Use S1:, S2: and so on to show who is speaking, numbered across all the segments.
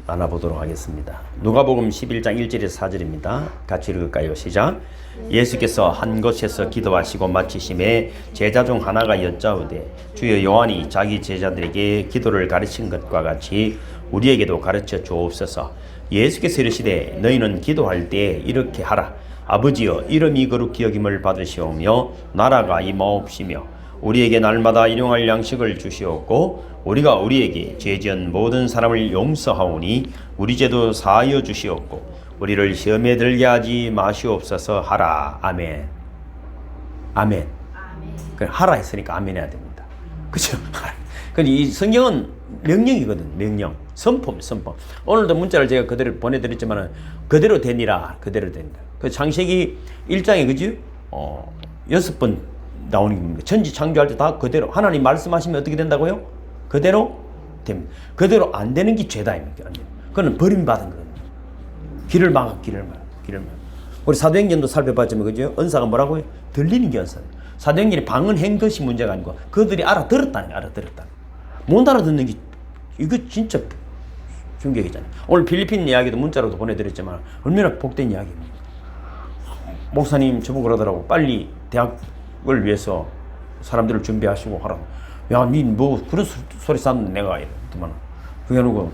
S1: 나눠보도록 하겠습니다. 누가복음 11장 1절에서 4절입니다. 같이 읽을까요? 시작. 예수께서 한 곳에서 기도하시고 마치심에 제자 중 하나가 여짜오되 주여 요한이 자기 제자들에게 기도를 가르친 것과 같이 우리에게도 가르쳐 주옵소서. 예수께서 이르시되 너희는 기도할 때 이렇게 하라. 아버지여 이름이 거룩히 여김을 받으시오며 나라가 임하옵시며 우리에게 날마다 일용할 양식을 주시옵고 우리가 우리에게 죄지은 모든 사람을 용서하오니 우리 죄도 사하여 주시옵고 우리를 시험에 들게 하지 마시옵소서 하라. 아멘. 아멘. 하라 했으니까 아멘 해야 됩니다. 그렇죠? 근데 이 성경은 명령이거든. 명령. 선포. 오늘도 문자를 제가 그대로 보내드렸지만 그대로 되니라. 그대로 된다. 그 창세기 1장에 그지? 6번 나오는 겁니다. 천지 창조할 때 다 그대로 하나님 말씀하시면 어떻게 된다고요? 그대로 됩니다. 그대로 안 되는 게 죄다. 그거는 버림받은 거예요. 길을 막아. 우리 사도행전도 살펴봤지만 그죠? 은사가 뭐라고요? 들리는 게 은사예요. 사도행전이 방언한 것이 문제가 아니고 그들이 알아들었다는 거예요. 못 알아듣는 게 이거 진짜 충격이잖아요. 오늘 필리핀 이야기도 문자로도 보내드렸지만 얼마나 복된 이야기입니다. 목사님 저보고 그러더라고. 빨리 대학을 위해서 사람들을 준비하시고 하라고. 야, 니 뭐 그런 소리 쌌는데 내가 이랬더만. 그게 아니고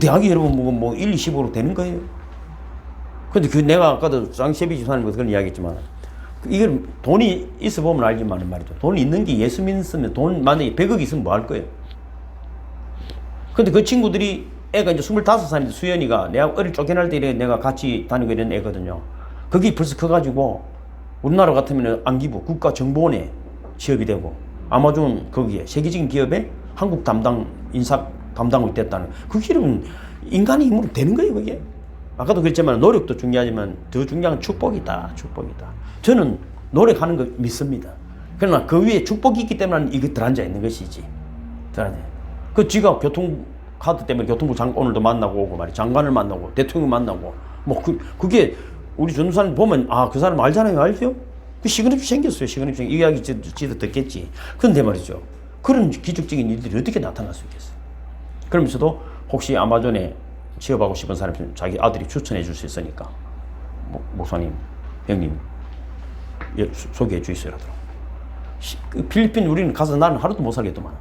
S1: 대학이 여러분 뭐 1, 20으로 되는 거예요. 근데 그 내가 아까도 쌍셰비 집사님 그런 이야기했지만 이걸 돈이 있어 보면 알지만 말이죠. 돈이 있는 게 예수 믿으면 돈 만약에 100억 있으면 뭐 할 거예요. 근데 그 친구들이 애가 이제 25살인데 수연이가 내가 어릴 쫓겨날 때 내가 같이 다니고 이런 애거든요. 그게 벌써 커가지고 우리나라 같으면 안기부 국가정보원에 취업이 되고 아마존 거기에 세계적인 기업에 한국 담당 인사 담당이 됐다는 그 길은 인간의 힘으로 되는 거예요. 그게 아까도 그랬지만 노력도 중요하지만 더 중요한 건 축복이다. 저는 노력하는 거 믿습니다. 그러나 그 위에 축복이 있기 때문에 이게 들어앉아 있는 것이지. 그 지가 교통카드 때문에 교통부 장관 오늘도 만나고 오고 말이 장관을 만나고 대통령 만나고 뭐 그게 우리 전도사님 보면 그 사람 알잖아요. 알죠? 그 시그널이 생겼어요. 이 이야기 지도 듣겠지. 그런데 말이죠. 그런 기적적인 일들이 어떻게 나타날 수 있겠어요? 그러면서도 혹시 아마존에 취업하고 싶은 사람 자기 아들이 추천해 줄 수 있으니까 목사님, 형님 소개해 주시더라고요. 필리핀 우리는 가서 나는 하루도 못 살겠더만.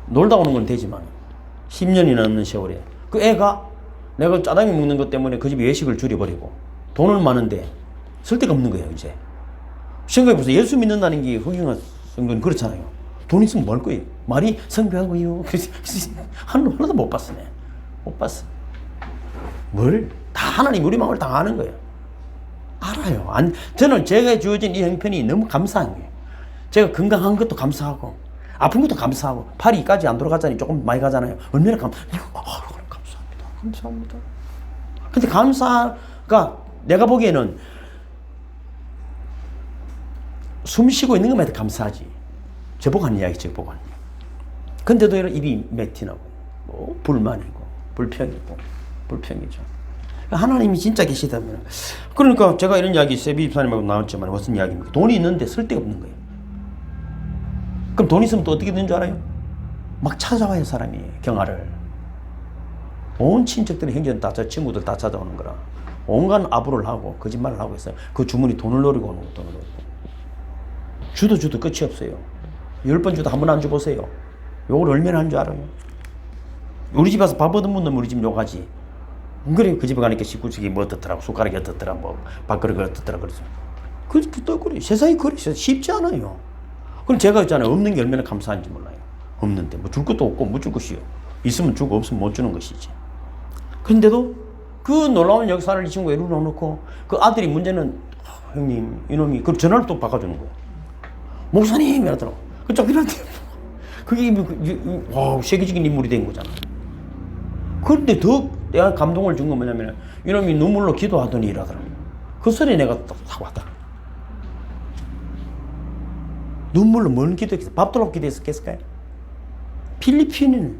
S1: 놀다 오는 건 되지만 10년이 넘는 세월에 그 애가 내가 짜장면 먹는 것 때문에 그 집에 외식을 줄여버리고 돈은 많은데 쓸 데가 없는 거예요. 이제 생각해보세요. 예수 믿는다는 게 흑영한 성도는 그렇잖아요. 돈 있으면 뭘 거예요. 말이 성교하고요. 그래서 하나도 못 봤어. 못 봤어. 뭘? 다 하나님 우리 마음을 다 아는 거예요. 알아요. 저는 제가 주어진 이 형편이 너무 감사한 거예요. 제가 건강한 것도 감사하고 아픈 것도 감사하고 팔이까지 안 돌아가잖아요. 조금 많이 가잖아요. 얼마나 감사합니다. 근데 감사가 내가 보기에는 숨 쉬고 있는 것만 해도 감사하지. 저보고 이야기. 근데도 입이 맺히나고 뭐 불만이고 불평이죠. 하나님이 진짜 계시다면 그러니까 제가 이런 이야기 세비 집사님하고 나왔지만 무슨 이야기입니까? 돈이 있는데 쓸 데가 없는 거예요. 그럼 돈 있으면 또 어떻게 되는 줄 알아요? 막 찾아와요. 사람이 경화를 온 친척들이 형제들 다 친구들 다 찾아오는 거라 온갖 아부를 하고 거짓말을 하고 있어요. 그 주머니 돈을 노리고 오는 거. 주도 끝이 없어요. 10번 주도 한 번 안 줘보세요. 욕을 얼마나 하는 줄 알아요? 우리 집 와서 밥 얻은 분은 우리 집 욕하지. 그래 그 집에 가니까 식구집이 뭐 어떻더라고 숟가락이 어떻더라 뭐 밥그릇이 어떻더라 그러죠. 그래 세상이 그래 쉽지 않아요. 그럼 제가 있잖아요. 없는 게 얼마나 감사한지 몰라요. 없는데 뭐 줄 것도 없고 못 줄 것이요. 있으면 주고 없으면 못 주는 것이지. 그런데도 그 놀라운 역사를 이 친구가 이루어놓고 그 아들이 문제는 형님 이놈이 그 전화를 또 바꿔주는 거예요. 목사님 이러더라고. 그쪽 이런데 그게 세계적인 인물이 된 거잖아. 그런데 더 내가 감동을 준 건 뭐냐면 이놈이 눈물로 기도하더니 이러더라고. 그 소리 내가 딱 왔다. 눈물로 뭔 기도했겠어? 밥도록 기도했을까요? 필리핀은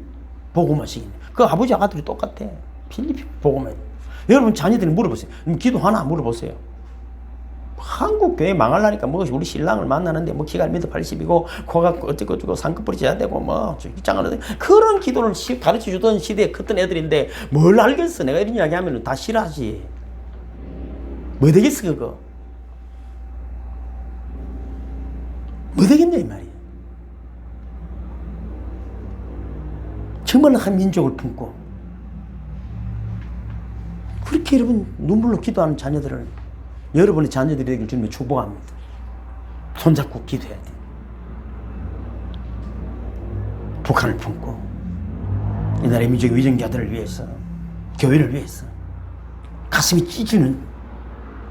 S1: 복음화 시키네. 그 아버지 아들이 똑같아. 필리핀 복음화. 여러분 자녀들이 물어보세요. 기도하나 물어보세요. 한국 교회 망하려니까 뭐 우리 신랑을 만나는데 뭐 키가 1m80이고 코가 어쩌고 상급불이 져야 되고 뭐 입장하는데 그런 기도를 가르쳐 주던 시대에 컸던 애들인데 뭘 알겠어. 내가 이런 이야기 하면 다 싫어하지. 뭐 되겠어 그거. 뭐 되겠냐 이 말이야. 정말로 한 민족을 품고 그렇게 여러분 눈물로 기도하는 자녀들을 여러분의 자녀들이 되길 주님의 축복합니다. 손잡고 기도해야 돼. 북한을 품고 이 나라의 민족의 위정자들을 위해서 교회를 위해서 가슴이 찢어지는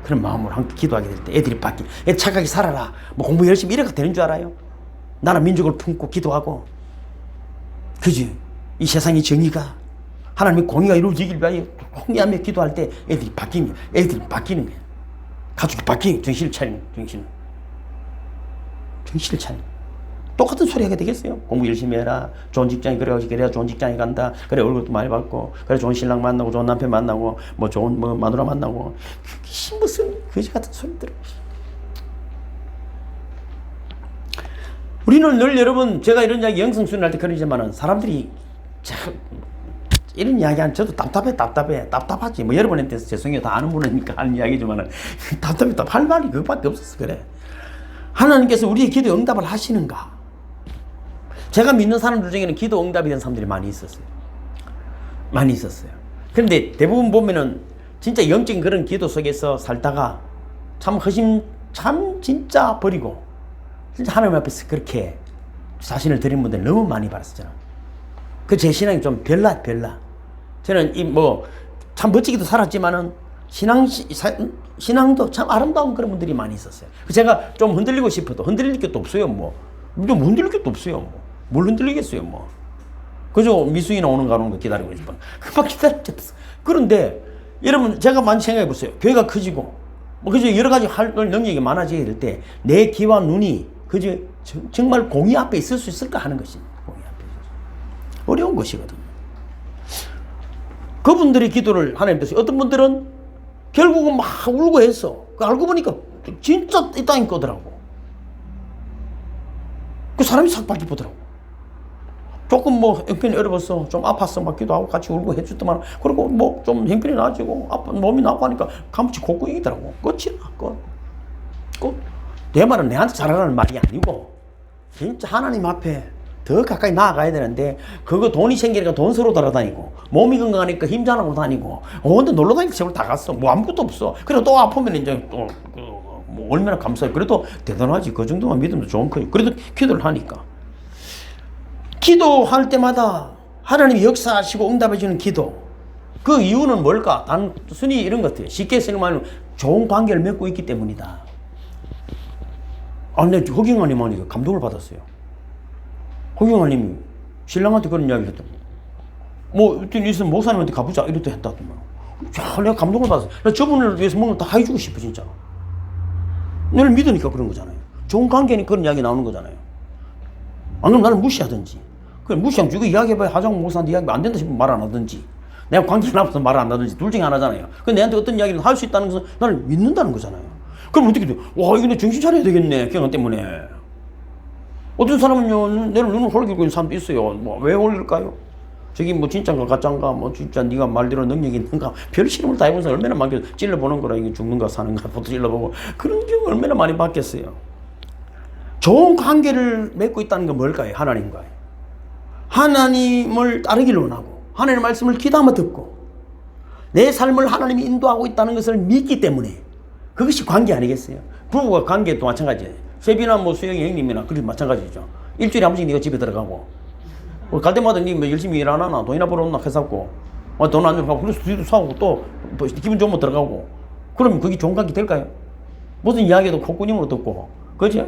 S1: 그런 마음으로 함께 기도하게 될 때 애들이 바뀌. 애들 착하게 살아라. 뭐 공부 열심히 이래가 되는 줄 알아요? 나라 민족을 품고 기도하고 그지? 이 세상의 정의가 하나님의 공의가 이루어지길 위하여 홍해하며 기도할 때 애들이 바뀝니다. 애들이 바뀌는 거예요. 가족이 바뀌는 정신을 차리는 정신을 차리는 똑같은 소리 하게 되겠어요? 공부 열심히 해라. 좋은 직장에 그래야 좋은 직장에 간다. 그래 월급도 많이 받고 그래 좋은 신랑 만나고 좋은 남편 만나고 뭐 좋은 뭐 마누라 만나고 그게 무슨 거지 같은 소리들. 우리는 늘 여러분 제가 이런 이야기 영성 수련할 때 그러지만은 사람들이 참 이런 이야기하면 저도 답답하지. 뭐 여러분한테 죄송해요. 다 아는 분이니까 하는 이야기지만은 할 말이 그것밖에 없었어. 그래. 하나님께서 우리의 기도에 응답을 하시는가? 제가 믿는 사람들 중에는 기도 응답이 된 사람들이 많이 있었어요. 그런데 대부분 보면은 진짜 영적인 그런 기도 속에서 살다가 참 진짜 버리고 진짜 하나님 앞에서 그렇게 자신을 드린 분들 너무 많이 봤었잖아. 그 제 신앙이 좀 별나. 저는 참 멋지게도 살았지만은 신앙도 참 아름다운 그런 분들이 많이 있었어요. 제가 좀 흔들리고 싶어도 흔들릴 것도 없어요. 좀 흔들릴 것도 없어요. 뭘 흔들리겠어요. 그저 미수이나 오는 거 기다리고 있어. 그만 기다렸지 없어. 그런데 여러분 제가 많이 생각해 보세요. 교회가 커지고 그저 여러 가지 할 능력이 많아지게 될 때 내 귀와 눈이 그저 정말 공의 앞에 있을 수 있을까 하는 것이 공의 앞에 어려운 것이거든요. 그분들의 기도를 하나님께서 어떤 분들은 결국은 막 울고 했어. 알고 보니까 진짜 이 땅인 거더라고. 그 사람이 싹 바뀌더라고. 조금 형편이 어려웠어. 좀 아팠어. 막 기도하고 같이 울고 해줬더만. 그리고 좀 형편이 나아지고 몸이 나고 하니까 감치 콧구멍이더라고. 끝이야. 끝. 내 말은 내한테 잘하라는 말이 아니고 진짜 하나님 앞에 더 가까이 나아가야 되는데 그거 돈이 생기니까 돈 서로 돌아다니고 몸이 건강하니까 힘자랑으로 다니고 근데 놀러 다니니까 세월 다 갔어. 아무것도 없어. 그래도 또 아프면 이제 또 얼마나 감사해. 그래도 대단하지. 그 정도만 믿으면 좋은 거예요. 그래도 기도를 하니까. 기도할 때마다 하나님이 역사하시고 응답해 주는 기도. 그 이유는 뭘까? 단순히 이런 것 같아요. 쉽게 생각하면 좋은 관계를 맺고 있기 때문이다. 근데 허경환님한테 감동을 받았어요. 허경환님이 신랑한테 그런 이야기를 했더니 어떤 있으면 목사님한테 가보자 이렇게 했다더만. 내가 감동을 받았어. 저분을 위해서 뭔가 다 해주고 싶어 진짜. 너를 믿으니까 그런 거잖아요. 좋은 관계니까 그런 이야기 나오는 거잖아요. 안 그러면 나를 무시하든지. 그래 무시하면 주고 이야기해봐야 하정우 목사한테 이야기 안 된다 싶으면 말 안 하든지 내가 관계가 나빠서 말 안 하든지 둘 중에 하나잖아요. 근데 내한테 어떤 이야기를 할 수 있다는 것은 나를 믿는다는 거잖아요. 그럼 어떻게 돼? 와 이거 내 정신 차려야 되겠네. 경험 때문에. 어떤 사람은요 내를 눈을 홀리고 있는 사람도 있어요. 왜 홀릴까요? 저기 진짜인가 가짜인가 진짜 네가 말대로 능력이 있는가 별 실험을 다 해보면서 얼마나 많게 찔러보는 거라. 이게 죽는가 사는가 부터 찔러보고 그런 경우 얼마나 많이 봤겠어요. 좋은 관계를 맺고 있다는 건 뭘까요? 하나님과요. 하나님을 따르기를 원하고 하나님의 말씀을 귀담아 듣고 내 삶을 하나님이 인도하고 있다는 것을 믿기 때문에 그것이 관계 아니겠어요? 부부가 관계도 마찬가지예요. 세비나 수영이 형님이나 그래도 마찬가지죠. 일주일에 한 번씩 네가 집에 들어가고 갈 때마다 네 열심히 일 안 하나 돈이나 벌어오나 해사고 돈 안 주고 그래서 뒤도 사오고 또 기분 좋으면 들어가고 그러면 그게 좋은 관계 될까요? 무슨 이야기도 콧구녕으로 듣고 그지?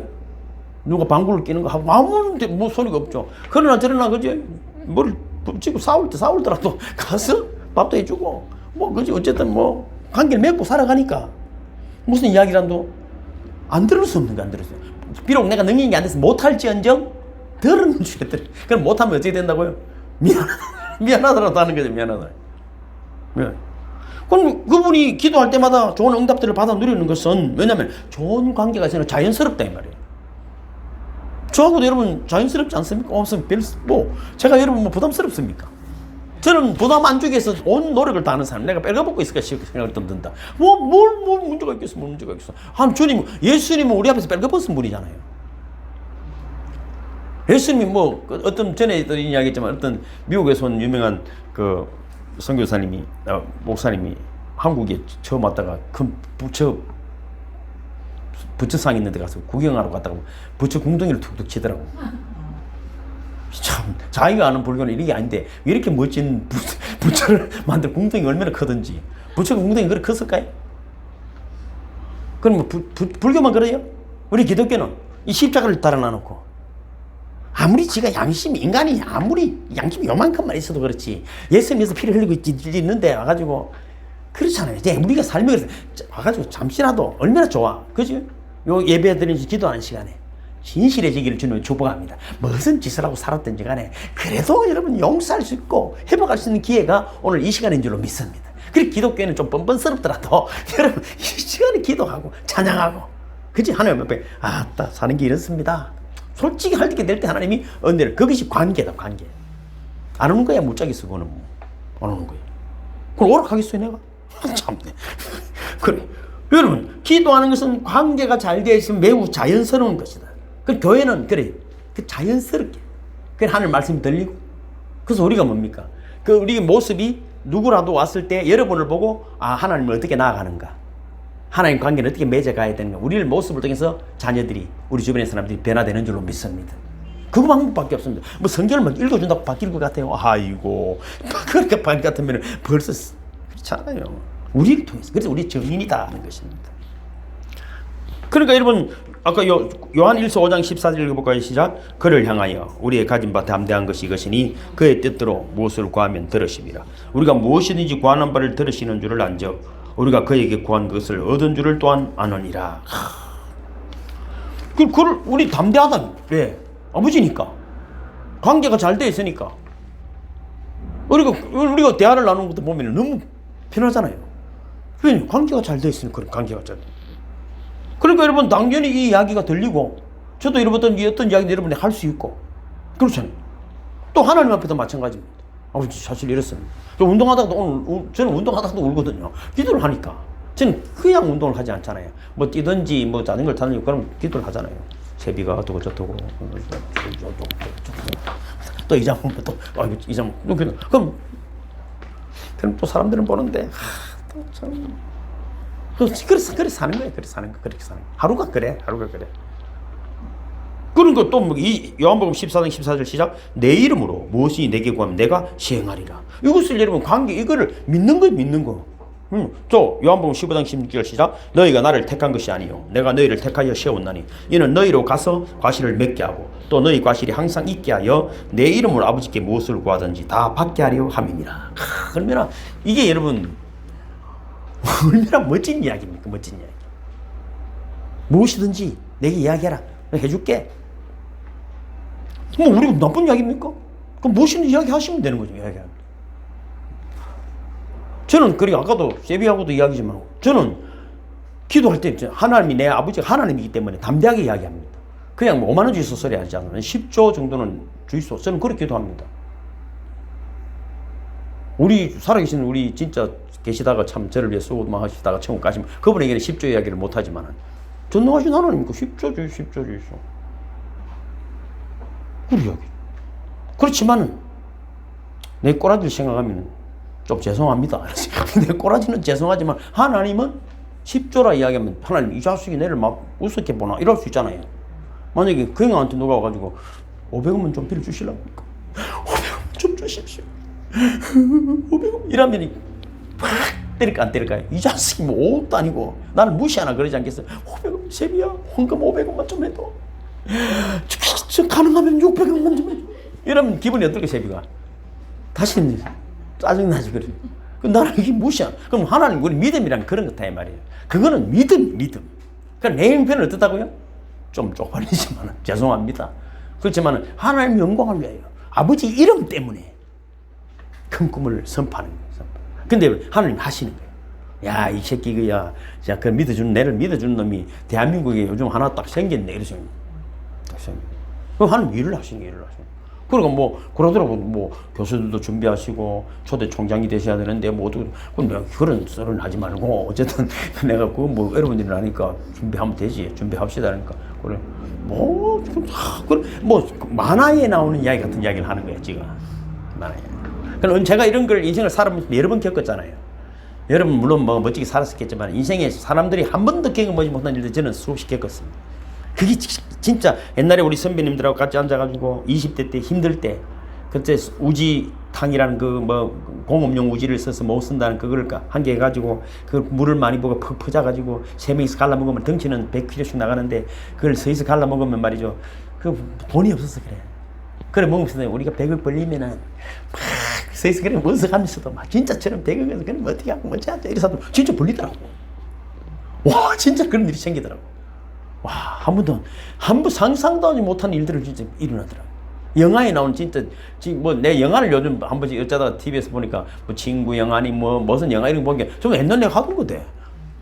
S1: 누가 방구를 끼는 거 하고 아무 소리가 없죠. 그러나 저러나 그지? 뭘 붙이고 싸울더라도 가서 밥도 해주고 그지? 어쨌든 관계를 맺고 살아가니까 무슨 이야기라도 안 들을 수 없는 거 안 들었어요. 비록 내가 능력이 안 돼서 못할지언정 들은 주겠더래. 그럼 못하면 어떻게 된다고요? 미안하더라도 하는 거죠. 미안하다. 그럼 그분이 기도할 때마다 좋은 응답들을 받아 누리는 것은 왜냐하면 좋은 관계가 저는 자연스럽다 이 말이에요. 저하고도 여러분 자연스럽지 않습니까? 제가 여러분 뭐 부담스럽습니까? 저는 부담 안 주기 위해서 온 노력을 다하는 사람, 내가 빼가먹고 있을까 생각을 좀 든다. 뭘 문제가 있겠어, 뭘 문제가 있어. 예수님은 우리 앞에서 빼가벗은 분이잖아요. 예수님이 어떤 전에 이야기했지만 어떤 미국에서 온 유명한 그 선교사님이, 목사님이 한국에 처음 왔다가 큰 부처상 있는 데 가서 구경하러 갔다가 부처 궁둥이를 툭툭 치더라고. 참, 자기가 아는 불교는 이런 게 아닌데 왜 이렇게 멋진 부처를 만들 궁둥이 얼마나 크든지. 부처가 궁둥이 그렇게 컸을까요? 그럼 불교만 그래요? 우리 기독교는 이 십자가를 달아놔놓고 아무리 지가 인간이 아무리 양심이 요만큼만 있어도 그렇지 예수님에서 피를 흘리고 있는데 와가지고 그렇잖아요. 우리가 삶에 그래서 와가지고 잠시라도 얼마나 좋아. 그죠? 요 예배 드리면서 기도하는 시간에 진실해지기를 주님을 축복합니다. 무슨 짓을 하고 살았든지 간에 그래도 여러분 용서할 수 있고 회복할 수 있는 기회가 오늘 이 시간인 줄로 믿습니다. 그리고 기독교에는 좀 뻔뻔스럽더라도 여러분 이 시간에 기도하고 찬양하고 그치? 하나님 앞에 아따 사는 게 이렇습니다. 솔직히 할 때 될 때 하나님이 은혜를, 그것이 관계다, 관계. 안 오는 거야 못자겠어. 그거는 안 오는 거야. 그럼 오락하겠어요 내가? 참네. 그래 여러분 기도하는 것은 관계가 잘 되어 있으면 매우 자연스러운 것이다. 그 교회는 그래 그 자연스럽게 그 하늘 말씀이 들리고 그래서 우리가 뭡니까? 그 우리 모습이 누구라도 왔을 때 여러분을 보고 하나님을 어떻게 나아가는가, 하나님 관계는 어떻게 맺어가야 되는가, 우리를 모습을 통해서 자녀들이 우리 주변의 사람들이 변화되는 줄로 믿습니다. 그거 방법밖에 없습니다. 성경을 막 읽어준다고 바뀔 것 같아요. 아이고 그렇게 바뀔 것 같으면 벌써 그렇잖아요. 우리를 통해서. 그래서 우리 증인이다 하는 것입니다. 그러니까 여러분 아까 요한 1서 5장 14절 읽어볼까요? 시작. 그를 향하여 우리의 가진 바 담대한 것이 이것이니 그의 뜻대로 무엇을 구하면 들으심이라. 우리가 무엇이든지 구하는 바를 들으시는 줄을 안죠. 우리가 그에게 구한 것을 얻은 줄을 또한 아느니라. 그걸 우리 담대하다. 왜? 아버지니까. 관계가 잘 돼 있으니까. 우리가 대화를 나누는 것도 보면 너무 편하잖아요. 왜? 관계가 잘 돼 있으니까. 관계가 잘 돼. 그러니까 여러분 당연히 이 이야기가 들리고 저도 여러분 어떤 이야기를 여러분이 할 수 있고 그렇잖아요. 또 하나님 앞에도 마찬가지입니다. 아버지 사실 이랬습니다. 저는 운동하다가도 울거든요. 기도를 하니까. 저는 그냥 운동을 하지 않잖아요. 뛰든지 자전거를 타든지 그럼 기도를 하잖아요. 제비가 어떻고 저쩌고 또 이장 보면 또 이장 그럼 또 사람들은 보는데 그래 사는 거예요. 그렇게 사는 거. 하루가 그래. 그러니까 또 요한복음 14장 14절 시작. 내 이름으로 무엇이 내게 구하면 내가 시행하리라. 이것을 여러분 관계 이거를 믿는 거. 또 요한복음 15장 16절 시작. 너희가 나를 택한 것이 아니요 내가 너희를 택하여 세웠나니 이는 너희로 가서 과실을 맺게 하고 또 너희 과실이 항상 있게 하여 내 이름으로 아버지께 무엇을 구하든지 다 받게 하려 함이니라. 그러면 이게 여러분 얼마나 멋진 이야기입니까? 멋진 이야기. 무엇이든지 내게 이야기해라. 해줄게. 우리가 나쁜 이야기입니까? 그럼 무엇이든지 이야기하시면 되는 거죠. 이야기하면. 저는 그리고 아까도 세비하고도 이야기지만 저는 기도할 때 하나님이 내 아버지가 하나님이기 때문에 담대하게 이야기합니다. 그냥 5만 원 주이소 소리 하지 않아요. 10조 정도는 주이소. 저는 그렇게 기도합니다. 우리 살아계신 우리 진짜 계시다가 참 저를 위해 수고만 하시다가 천국 가시면 그분에게는 10조 이야기를 못하지만 전능하신 하나님이니까 10조 주이소. 그 이야기. 그렇지만 내 꼬라지를 생각하면 좀 죄송합니다. 내 꼬라지는 죄송하지만 하나님은 10조라 이야기하면 하나님 이 자식이 내를 막 우습게 보나 이럴 수 있잖아요. 만약에 그 형한테 누가 와가지고 500원만 좀 빌려주시려고 500원 좀 주십시오. 500원 이러면 팍 때릴까 안 때릴까요? 이 자식이 뭐 5억도 아니고 나를 무시하나 그러지 않겠어요? 500원 세비야 헌금 500원만 좀 해도 저 가능하면 600원만 좀 해줘. 이러면 기분이 어떨까 세비가? 다시는 짜증나지 그래. 나는 이게 무시야. 그럼 하나님 우리 믿음이란 그런 거다 이 말이에요. 그거는 믿음. 그러니까 내 형편은 어떻다고요? 좀 쪽팔리지만 죄송합니다. 그렇지만 하나님 영광을 위하여 아버지 이름 때문에 큰 꿈을 선포하는 거예요. 근데 하나님 하시는 거예요. 야, 이 새끼 그야, 자, 그 믿어주는 내를 믿어주는 놈이 대한민국에 요즘 하나 딱 생겼네 이러시면 딱 생겨. 그럼 하나님 일을 하시는 게 일을 하시는. 그러니까 뭐 그러더라고. 뭐 교수들도 준비하시고 초대 총장이 되셔야 되는데 뭐 어떻게 그럼 그런 썰은 하지 말고 어쨌든 내가 그 뭐 여러분들이 하니까 준비하면 되지. 준비합시다 그러니까 그래 뭐 만화에 나오는 이야기 같은 이야기를 하는 거야 지금 만화에. 그럼 제가 이런 걸 인생을 살아보면서 여러 번 겪었잖아요. 여러분 물론 뭐 멋지게 살았었겠지만 인생에 사람들이 한 번도 경험하지 못한 일들 저는 수없이 겪었습니다. 그게 진짜 옛날에 우리 선배님들하고 같이 앉아가지고 20대 때 힘들 때 그때 우지탕이라는 그 뭐 공업용 우지를 써서 못 쓴다는 그걸 한 개 해가지고 그 물을 많이 부어 퍼져가지고 3명이서 갈라 먹으면 덩치는 100kg씩 나가는데 그걸 서서 갈라 먹으면 말이죠. 그 돈이 없어서 그래. 그래 먹으면서 우리가 100억 벌리면은 막 서서 그래 원석하면서도 막 진짜처럼 100억에서 그럼 어떻게 하고 뭐지 하자 이래서도 진짜 벌리더라고. 와 진짜 그런 일이 생기더라고. 와, 한 번 상상도 하지 못한 일들을 진짜 일어나더라고. 영화에 나온 진짜, 뭐, 내 영화를 요즘 한 번씩 어쩌다가 TV에서 보니까, 뭐, 친구 영화니, 뭐, 무슨 영화 이런 거 보니까, 정말 옛날 내가 하던 거대.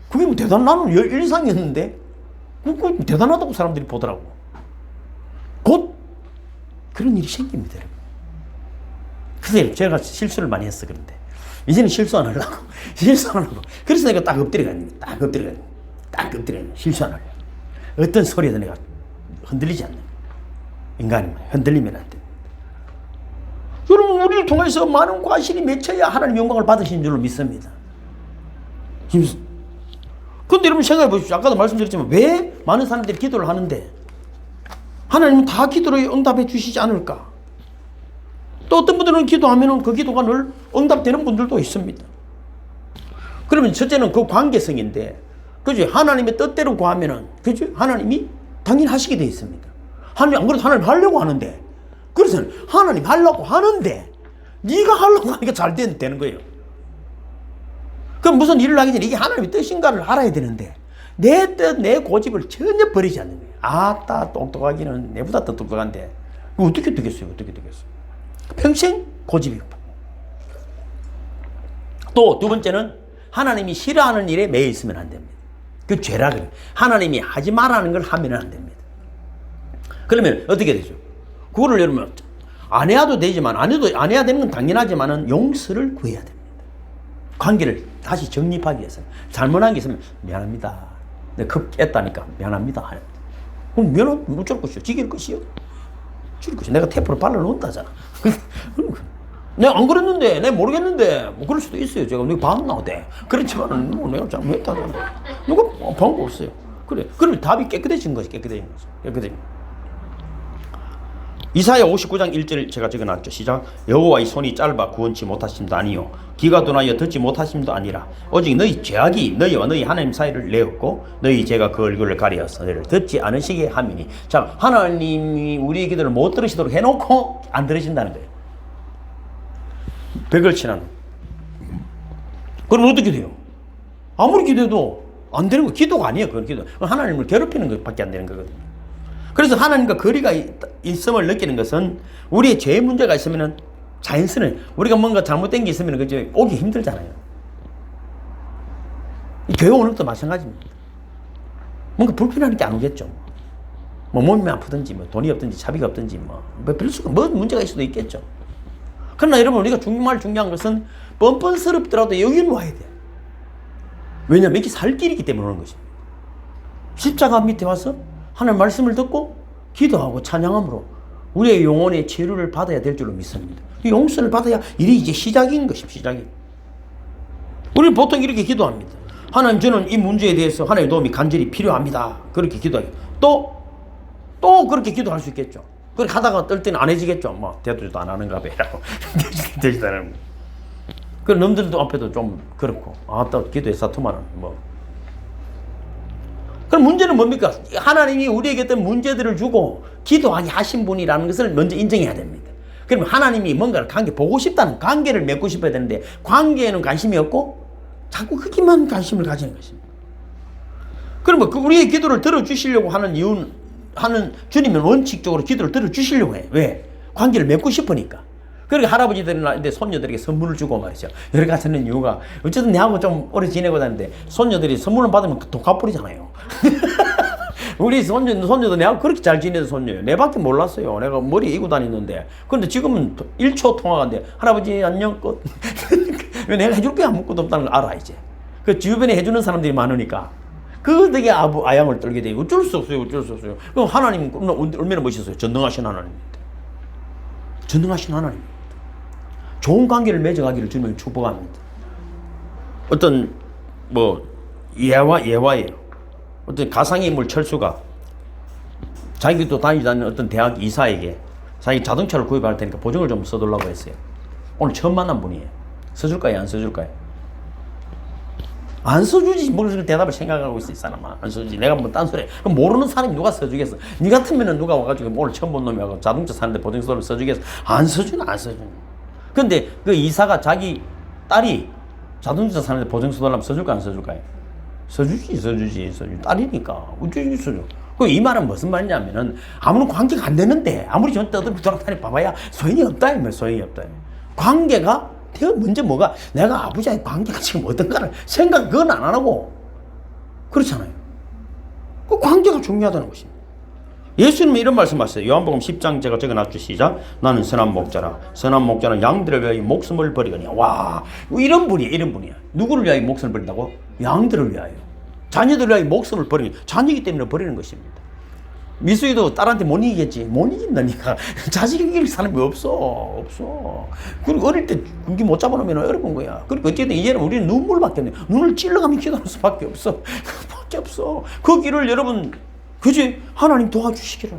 S1: 그게 뭐 나는 일상이었는데, 그거 대단하다고 사람들이 보더라고. 곧, 그런 일이 생깁니다, 여러분. 그래서 제가 실수를 많이 했어, 그런데. 이제는 실수 안 하려고. 실수 안 하려고. 그래서 내가 딱 엎드려 가는 거야. 딱 엎드려 가는 거야. 실수 안 하려고. 어떤 소리에도 내가 흔들리지 않는 인간이 흔들리면 안 돼. 여러분 우리를 통해서 많은 과실이 맺혀야 하나님 영광을 받으신 줄로 믿습니다. 그런데 여러분 생각해 보십시오. 아까도 말씀드렸지만 왜 많은 사람들이 기도를 하는데 하나님은 다 기도를 응답해 주시지 않을까? 또 어떤 분들은 기도하면 그 기도가 늘 응답되는 분들도 있습니다. 그러면 첫째는 그 관계성인데 그죠? 하나님의 뜻대로 구하면은, 그죠? 하나님이 당연히 하시게 되어 있습니다. 하나님, 안 그래도 하나님 하려고 하는데, 그래서 하나님 하려고 하는데, 네가 하려고 하니까 잘 되는 거예요. 그럼 무슨 일을 하기 전에 이게 하나님의 뜻인가를 알아야 되는데, 내 뜻, 내 고집을 전혀 버리지 않는 거예요. 아따, 똑똑하기는 내보다 더 똑똑한데, 어떻게 되겠어요? 어떻게 되겠어요? 평생 고집이 없고. 또 두 번째는 하나님이 싫어하는 일에 매여 있으면 안 됩니다. 그 죄라 그래요. 하나님이 하지 말라는 걸 하면 안 됩니다. 그러면 어떻게 되죠? 그거를 여러분 안 해도 되지만 안 해야 되는 건 당연하지만은 용서를 구해야 됩니다. 관계를 다시 정립하기 위해서 잘못한 게 있으면 미안합니다. 내가 급 깼다니까 미안합니다. 그럼 미안하면 어쩔 것이요? 지길 것이요? 지길 것이요? 내가 테이프를 발라놓는다잖아. 내가 안 그랬는데, 내가 모르겠는데, 뭐 그럴 수도 있어요. 제가 내가 봤나, 네. 그렇지만은, 뭐 내가 잘못했다잖아. 누가 방법 없어요. 그래. 그러면 답이 깨끗해진 거지, 깨끗해진 거지. 이사야 59장 1절 제가 적어놨죠. 시작. 여호와의 손이 짧아 구원치 못하심도 아니요 귀가 둔하여 듣지 못하심도 아니라 오직 너희 죄악이 너희와 너희 하나님 사이를 내었고 너희 죄가 그 얼굴을 가리어서 너희를 듣지 않으시게 함이니. 자, 하나님이 우리의 기도를 못 들으시도록 해놓고 안 들으신다는 거예요. 백을 치는. 그럼 어떻게 돼요? 아무리 기도해도 안 되는 거. 기도가 아니에요. 그건 기도. 하나님을 괴롭히는 것밖에 안 되는 거거든요. 그래서 하나님과 거리가 있음을 느끼는 것은 우리의 죄의 문제가 있으면 자연스러워요. 우리가 뭔가 잘못된 게 있으면 그저 오기 힘들잖아요. 교회 오는 것도 마찬가지입니다. 뭔가 불편한 게 안 오겠죠. 뭐 몸이 아프든지 뭐 돈이 없든지 차비가 없든지 뭐 별수가 뭐 문제가 있을 수도 있겠죠. 그러나 여러분 우리가 정말 중요한 것은 뻔뻔스럽더라도 여기는 와야 돼. 왜냐하면 이게 살 길이기 때문에 오는 것입니다. 십자가 밑에 와서 하나님 말씀을 듣고 기도하고 찬양함으로 우리의 영혼의 치료를 받아야 될 줄로 믿습니다. 이 용서를 받아야 일이 이제 시작인 것입니다. 시작이. 우리는 보통 이렇게 기도합니다. 하나님 저는 이 문제에 대해서 하나님의 도움이 간절히 필요합니다. 그렇게 기도하고 또 그렇게 기도할 수 있겠죠. 그렇게 하다가 어떨 때는 안 해지겠죠. 뭐 대도도 안 하는가 봐라고 되시다는. 그 놈들도 앞에도 좀 그렇고 또 기도에 사투마는 뭐. 그럼 문제는 뭡니까? 하나님이 우리에게 어떤 문제들을 주고 기도하게 하신 분이라는 것을 먼저 인정해야 됩니다. 그러면 하나님이 뭔가를 보고 싶다는 관계를 맺고 싶어야 되는데 관계에는 관심이 없고 자꾸 거기만 관심을 가지는 것입니다. 그러면 우리의 기도를 들어주시려고 하는 이유는 주님은 원칙적으로 기도를 들어주시려고 해요. 왜? 관계를 맺고 싶으니까. 그러니까 할아버지들이나 손녀들에게 선물을 주고 말이죠. 여러 가지 하는 이유가 어쨌든 내하고 좀 오래 지내고 다니는데 손녀들이 선물을 받으면 또 갚버리잖아요. 우리 손녀도 내하고 그렇게 잘 지내는 손녀예요. 내밖에 몰랐어요. 내가 머리 이고 다니는데. 그런데 지금은 1초 통화가인데 할아버지 안녕 끝. 내가 해줄 게 아무것도 없다는 걸 알아 이제. 그 주변에 해주는 사람들이 많으니까 그 되게 아양을 떨게 돼요. 어쩔 수 없어요. 어쩔 수 없어요. 그럼 하나님은 얼마나 멋있어요. 전능하신 하나님입니다. 전능하신 하나님입니다. 좋은 관계를 맺어가기를 주님을 축복합니다. 어떤 예화예요. 어떤 가상의 인물 철수가 자기도 또 다니는 어떤 대학 이사에게 자기 자동차를 구입할 테니까 보증을 좀 써달라고 했어요. 오늘 처음 만난 분이에요. 써줄까요? 안 써줄까요? 안 써주지. 뭘 대답을 생각하고 있어 이 사람아. 안 써주지. 내가 뭐 딴소리. 그럼 모르는 사람이 누가 써주겠어? 니 같으면은 누가 와가지고 오늘 처음 본 놈이 하고 자동차 사는데 보증서를 써주겠어? 안 써주나 안 써주나. 근데 그 이사가 자기 딸이 자동차 사는데 보증서 달라면 써줄까 안 써줄까요? 써주지. 딸이니까 어쩌지 써줘. 이 말은 무슨 말이냐면은 아무런 관계가 안 되는데 아무리 전 떠들고 돌아다니 봐봐야 소용이 없다 이 말. 소용이 없다. 관계가 먼저 뭐가 내가 아버지와의 관계가 지금 어떤가를 생각 그건 안 하고 그렇잖아요. 그 관계가 중요하다는 것입니다. 예수님은 이런 말씀하셨어요. 요한복음 10장 제가 적어놨죠. 시작. 나는 선한 목자라. 선한 목자는 양들을 위하여 목숨을 버리거니와. 와, 이런 분이야. 누구를 위하여 목숨을 버린다고? 양들을 위하여. 자녀들을 위하여 목숨을 버리는, 자녀이기 때문에 버리는 것입니다. 미수이도 딸한테 못 이기겠지. 못 이긴다니까. 자식 이길 사람이 없어. 그리고 어릴 때 군기 못 잡아놓으면 어려운 거야. 그리고 어쨌든 이제는 우리는 눈물밖에 없네. 눈을 찔러가면 기도할 수밖에 없어. 그밖에 없어. 그 길을 여러분, 그지? 하나님 도와주시기를.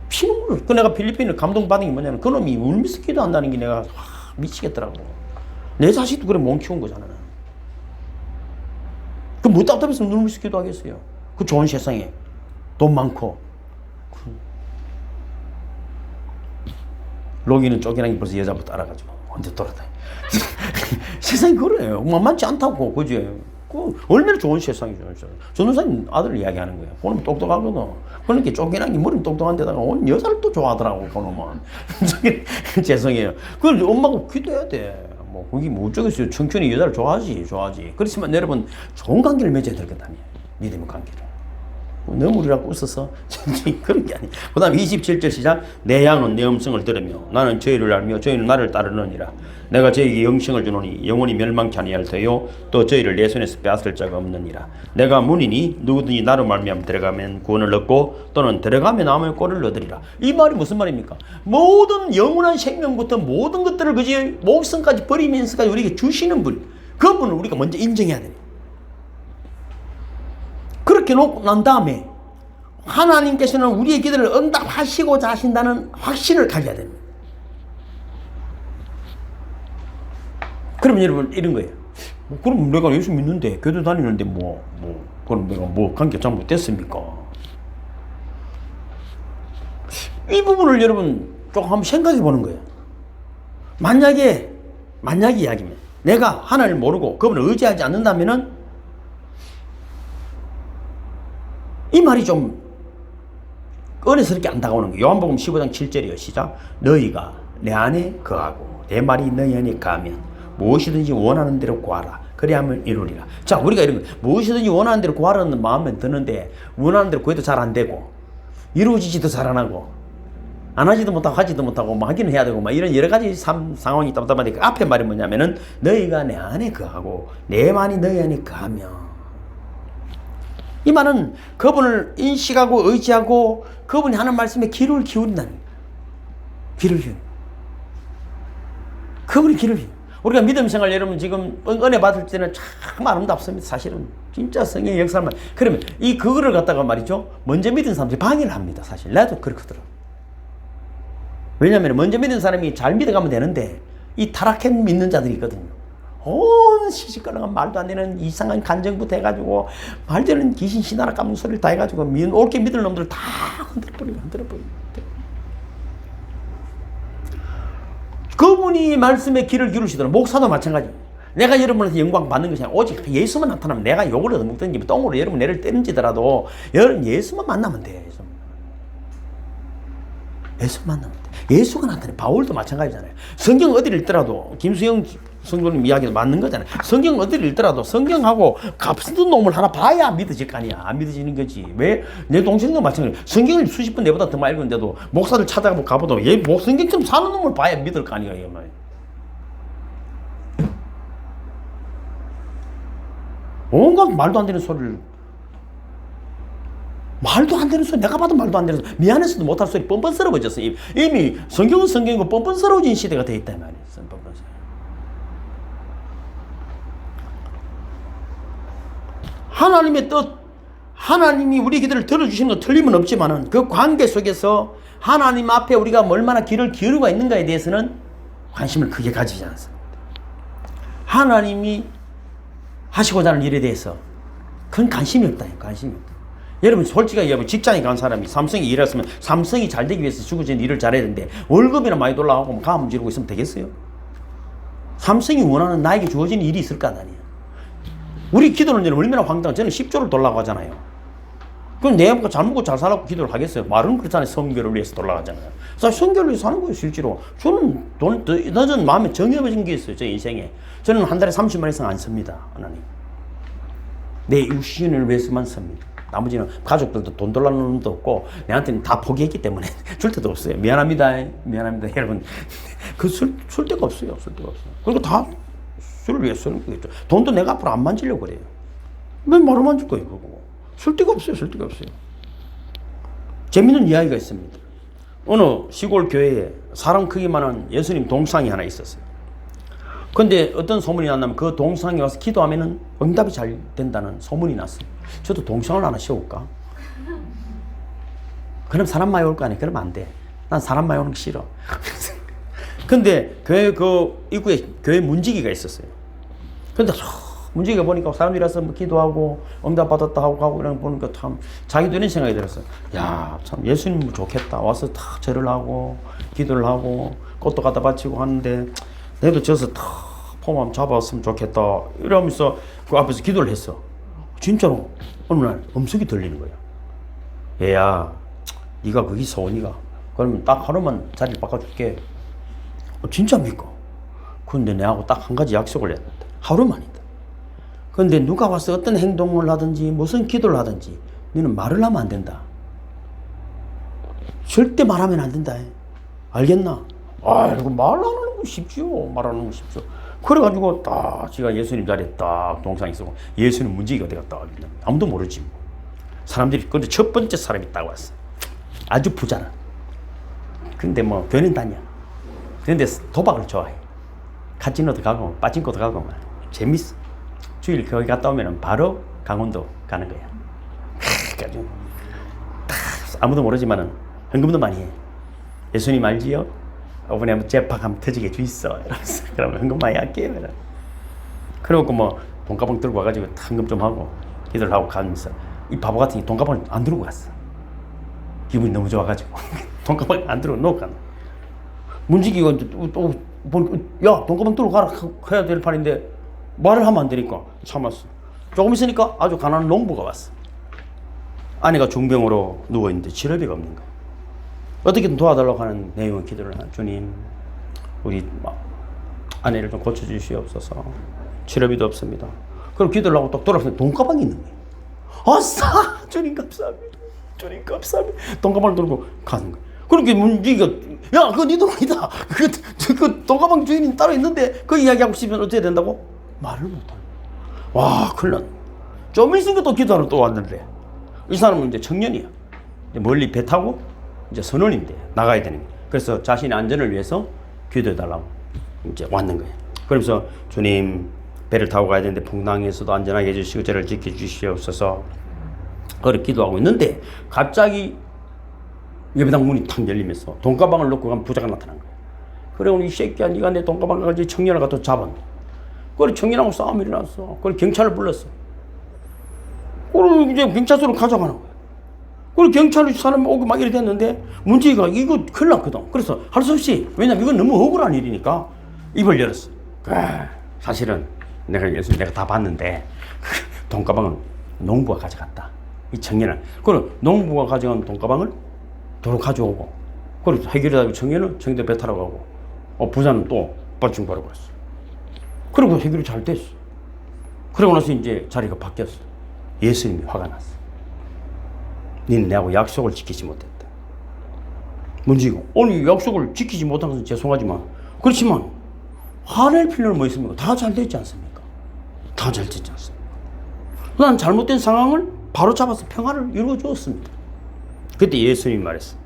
S1: 피눈물. 그 내가 필리핀을 감동받은 게 뭐냐면 그놈이 울면서 기도한다는 게 내가 미치겠더라고. 내 자식도 그래 못 키운 거잖아. 그 뭐 답답해서 울면서 기도하겠어요. 그 좋은 세상에. 돈 많고. 로기는 쫓겨나기 벌써 여자부터 알아가지고 언제 돌아다니. 세상이 그래요. 만만치 않다고. 그지? 얼마나 좋은 세상이죠. 전도사님 아들 이야기하는 거예요. 그놈은 똑똑하거든. 그러니까 쫓겨난 게 머리는 똑똑한 데다가 온 여자를 또 좋아하더라고. 그놈은. 죄송해요. 그걸 엄마가 기도해야 돼. 그게 뭐 어쩌겠어요. 청춘이 여자를 좋아하지. 그렇지만 여러분 좋은 관계를 맺어야 될 것 아니에요. 믿음의 관계를. 너무 우리라고 웃어서 그런 게 아니에요. 그 다음 27절 시작. 내 양은 내 음성을 들으며 나는 저희를 알며 저희는 나를 따르느니라. 내가 저희에게 영생을 주노니 영원히 멸망치 아니할 터요 또 저희를 내 손에서 빼앗을 자가 없느니라. 내가 문이니 누구든지 나로 말미암아 들어가면 구원을 얻고 또는 들어가면 아무의 꼴을 얻으리라. 이 말이 무슨 말입니까? 모든 영원한 생명부터 모든 것들을 그지 목숨까지 버리면서까지 우리에게 주시는 분, 그분을 우리가 먼저 인정해야 돼요. 그렇게 놓고 난 다음에 하나님께서는 우리의 기도를 응답하시고자 하신다는 확신을 가져야 됩니다. 그러면 여러분 이런 거예요. 그럼 내가 예수 믿는데 교도 다니는데 그럼 내가 관계 잘못됐습니까? 이 부분을 여러분 조금 한번 생각해 보는 거예요. 만약에 이야기면 내가 하나님을 모르고 그분을 의지하지 않는다면은 이 말이 좀 은혜스럽게 안 다가오는 거예요. 요한복음 15장 7절이요. 시작. 너희가 내 안에 거하고 내 말이 너희 안에 거하면 무엇이든지 원하는 대로 구하라. 그래야만 이루리라. 자, 우리가 이런 거 무엇이든지 원하는 대로 구하라는 마음은 드는데 원하는 대로 구해도 잘 안 되고 이루어지지도 잘 안 하고 안 하지도 못하고 하지도 못하고 하기는 해야 되고 이런 여러 가지 상황이 답답한데 그 앞에 말이 뭐냐면은 너희가 내 안에 거하고 내 말이 너희 안에 거하면, 이 말은 그분을 인식하고 의지하고 그분이 하는 말씀에 귀를 기울인다는 거예요. 귀를 기울인. 그분이 귀를 기울인. 우리가 믿음 생활 여러분 지금 은혜 받을 때는 참 아름답습니다. 사실은 진짜 성령의 역사만. 그러면 그거를 갖다가 말이죠. 먼저 믿은 사람들이 방해를 합니다. 사실 나도 그렇거든. 왜냐하면 먼저 믿은 사람이 잘 믿어가면 되는데 이 타락해 믿는 자들이 있거든요. 시시껄렁한 말도 안 되는 이상한 간정부터 해가지고 말되는 귀신 신하라 깜는 소리를 다 해가지고 옳게 믿을 놈들 다 흔들어버리고. 그분이 말씀에 귀를 기울이시더라. 목사도 마찬가지. 내가 여러분한테 영광 받는 것이 아니라 오직 예수만 나타나면 내가 욕을 얻어먹든지 똥으로 여러분 내를 때린지더라도 여러분 예수만 만나면 돼. 예수만 만나면 돼. 예수가 나타내. 바울도 마찬가지잖아요. 성경 어디를 읽더라도 김수영 성도님 이야기도 맞는 거잖아요. 성경 어디를 읽더라도 성경하고 값있는 놈을 하나 봐야 믿어질 거 아니야. 안 믿어지는 거지. 왜? 내 동생도 마찬가지야. 성경을 수십 번 내보다 더 많이 읽었는데도 목사를 찾아가고 가보도 얘 성경처럼 사는 놈을 봐야 믿을 거 아니야. 온갖 말도 안 되는 소리를, 말도 안 되는 소리, 내가 봐도 말도 안 되는 소리, 미안해서도 못할 소리 뻔뻔스러워졌어. 이미 성경은 성경이고 뻔뻔스러워진 시대가 돼 있단 말이야. 하나님의 뜻, 하나님이 우리 기도를 들어주시는 건 틀림은 없지만은 그 관계 속에서 하나님 앞에 우리가 얼마나 귀를 기울이고 있는가에 대해서는 관심을 크게 가지지 않습니다. 하나님이 하시고자 하는 일에 대해서 큰 관심이 없다. 관심이 없다. 여러분 솔직하게 얘기하면 직장에 간 사람이 삼성에 일했으면 삼성이 잘 되기 위해서 주고 전 일을 잘해야 되는데 월급이나 많이 돌아가고 가문 지르고 있으면 되겠어요? 삼성이 원하는 나에게 주어진 일이 있을 거 아니에요. 우리 기도는 얼마나 황당한, 저는 10조를 돌라고 하잖아요. 그럼 내가 잘 먹고 잘 살라고 기도를 하겠어요? 말은 그렇잖아요. 성교를 위해서 돌아가잖아요. 성교를 위해서 사는 거예요, 실제로. 저는 돈, 늦은 마음에 정해진 게 있어요, 제 인생에. 저는 한 달에 30만 이상 안 씁니다, 하나님. 내 육신을 위해서만 씁니다. 나머지는 가족들도 돈 달라는 놈도 없고, 내한테는 다 포기했기 때문에 줄 데도 없어요. 미안합니다. 미안합니다. 여러분. 쓸 데가 없어요. 쓸 데가 없어요. 그리고 다 술을 위해서 쓰는 거겠죠. 돈도 내가 앞으로 안 만지려고 그래요. 왜 말을 만질 거예요, 그거. 쓸 데가 없어요. 쓸 데가 없어요. 재밌는 이야기가 있습니다. 어느 시골 교회에 사람 크기만한 예수님 동상이 하나 있었어요. 근데 어떤 소문이 났냐면 그 동상에 와서 기도하면은 응답이 잘 된다는 소문이 났어요. 저도 동상을 하나 씌울까? 그럼 사람 많이 올 거 아니야? 그러면 안 돼. 난 사람 많이 오는 거 싫어. 근데 교회 그 입구에 교회 문지기가 있었어요. 근데 문지기가 보니까 사람들이 와서 뭐 기도하고 응답 받았다 하고 가고 이런 거 보니까 참 자기도 이런 생각이 들었어요. 야, 참 예수님 좋겠다. 와서 다 절을 하고 기도를 하고 꽃도 갖다 바치고 하는데 내도 저서 다 폼함 잡았으면 좋겠다. 이러면서 그 앞에서 기도를 했어. 진짜로 어느 날 음성이 들리는 거야. 얘야, 네가 거기 소원이가. 그러면 딱 하루만 자리를 바꿔줄게. 진짜 믿고. 근데 내하고 딱 한 가지 약속을 했는데 하루만이다. 근데 누가 와서 어떤 행동을 하든지 무슨 기도를 하든지 너는 말을 하면 안 된다. 절대 말하면 안 된다. 알겠나? 아이고 말 안 하는 거 쉽지요. 말 안 하는 거 쉽죠. 그래가지고 딱 제가 예수님 자리에 딱 동상이 있고 예수님 문지기가 어디 갔다 왔는데 아무도 모르지. 사람들이 근데 첫 번째 사람이 딱 왔어. 아주 부자는. 근데 뭐 교회는 다녀. 근데 도박을 좋아해. 카지노도 가고 빠진코도 가고 막 재밌어. 주일 거기 갔다 오면은 바로 강원도 가는 거야. 그래가지고 아무도 모르지만은 헌금도 많이 해. 예수님 알지요? 이번에 한번 재팍 한번 터지게 주있어. 이러면서 그러면 헌금 많이 할게요. 그러고 뭐 돈가방 들고 와가지고 헌금 좀 하고 기도를 하고 가면서 이 바보 같은 게 돈가방을 안 들고 갔어. 기분이 너무 좋아가지고 돈가방 안 들고 놓고 갔네. 문지기가 또 야 돈가방 들고 가라 해야 될 판인데 말을 하면 안 되니까 참았어. 조금 있으니까 아주 가난한 농부가 왔어. 아내가 중병으로 누워있는데 치료비가 없는 거야. 어떻게든 도와달라고 하는 내용의 기도를 하나. 주님, 우리 아내를 좀 고쳐주시옵소서. 치료비도 없습니다. 그럼 기도를 하고 딱 돌아서면 돈가방이 있는 거야. 아싸! 주님 감사합니다. 주님 감사합니다. 돈가방을 들고 가는 거야. 그렇게 문지기가 야 그거 네 돈 아니다. 그 돈가방 주인이 따로 있는데 그 이야기하고 싶으면 어떻게 된다고? 말을 못하네. 와 큰일 났네. 좀 있으니까 또 기도하러 또 왔는데 이 사람은 이제 청년이야. 멀리 배 타고 이제 선원인데 나가야 되는 거야. 그래서 자신의 안전을 위해서 기도해달라고 이제 왔는 거예요. 그러면서 주님 배를 타고 가야 되는데 풍랑에서도 안전하게 해주시고 저를 지켜주시옵소서. 그렇게 기도하고 있는데 갑자기 예배당 문이 탁 열리면서 돈가방을 놓고 간 부자가 나타난 거야. 그래 이 새끼야 네가 내 돈가방 가지고 청년을 갖다 잡았네. 그래 청년하고 싸움이 일어났어. 그래 경찰을 불렀어. 그래 이제 경찰서로 가져가는 거야. 그래 경찰이 사람이 오고 막 이래 됐는데 문제가 이거 큰일 났거든. 그래서 할 수 없이 왜냐면 이건 너무 억울한 일이니까 입을 열었어. 그래 사실은 내가 다 봤는데 돈가방은 농부가 가져갔다. 이 청년은. 그럼 농부가 가져간 돈가방을 도로 가져오고
S2: 그리고 해결하고 청년은 청도 배 타러 가고 부산은 또 빠충 바로 갔어. 그리고 해결이 잘 됐어. 그러고 나서 이제 자리가 바뀌었어. 예수님이 화가 났어. 너는 내하고 약속을 지키지 못했다. 문제고, 아니 약속을 지키지 못한 것은 죄송하지만, 그렇지만 화낼 필요는 뭐 있습니까? 다 잘 됐지 않습니까? 다 잘 됐지 않습니까? 난 잘못된 상황을 바로 잡아서 평화를 이루어 주었습니다. 그때 예수님이 말했어.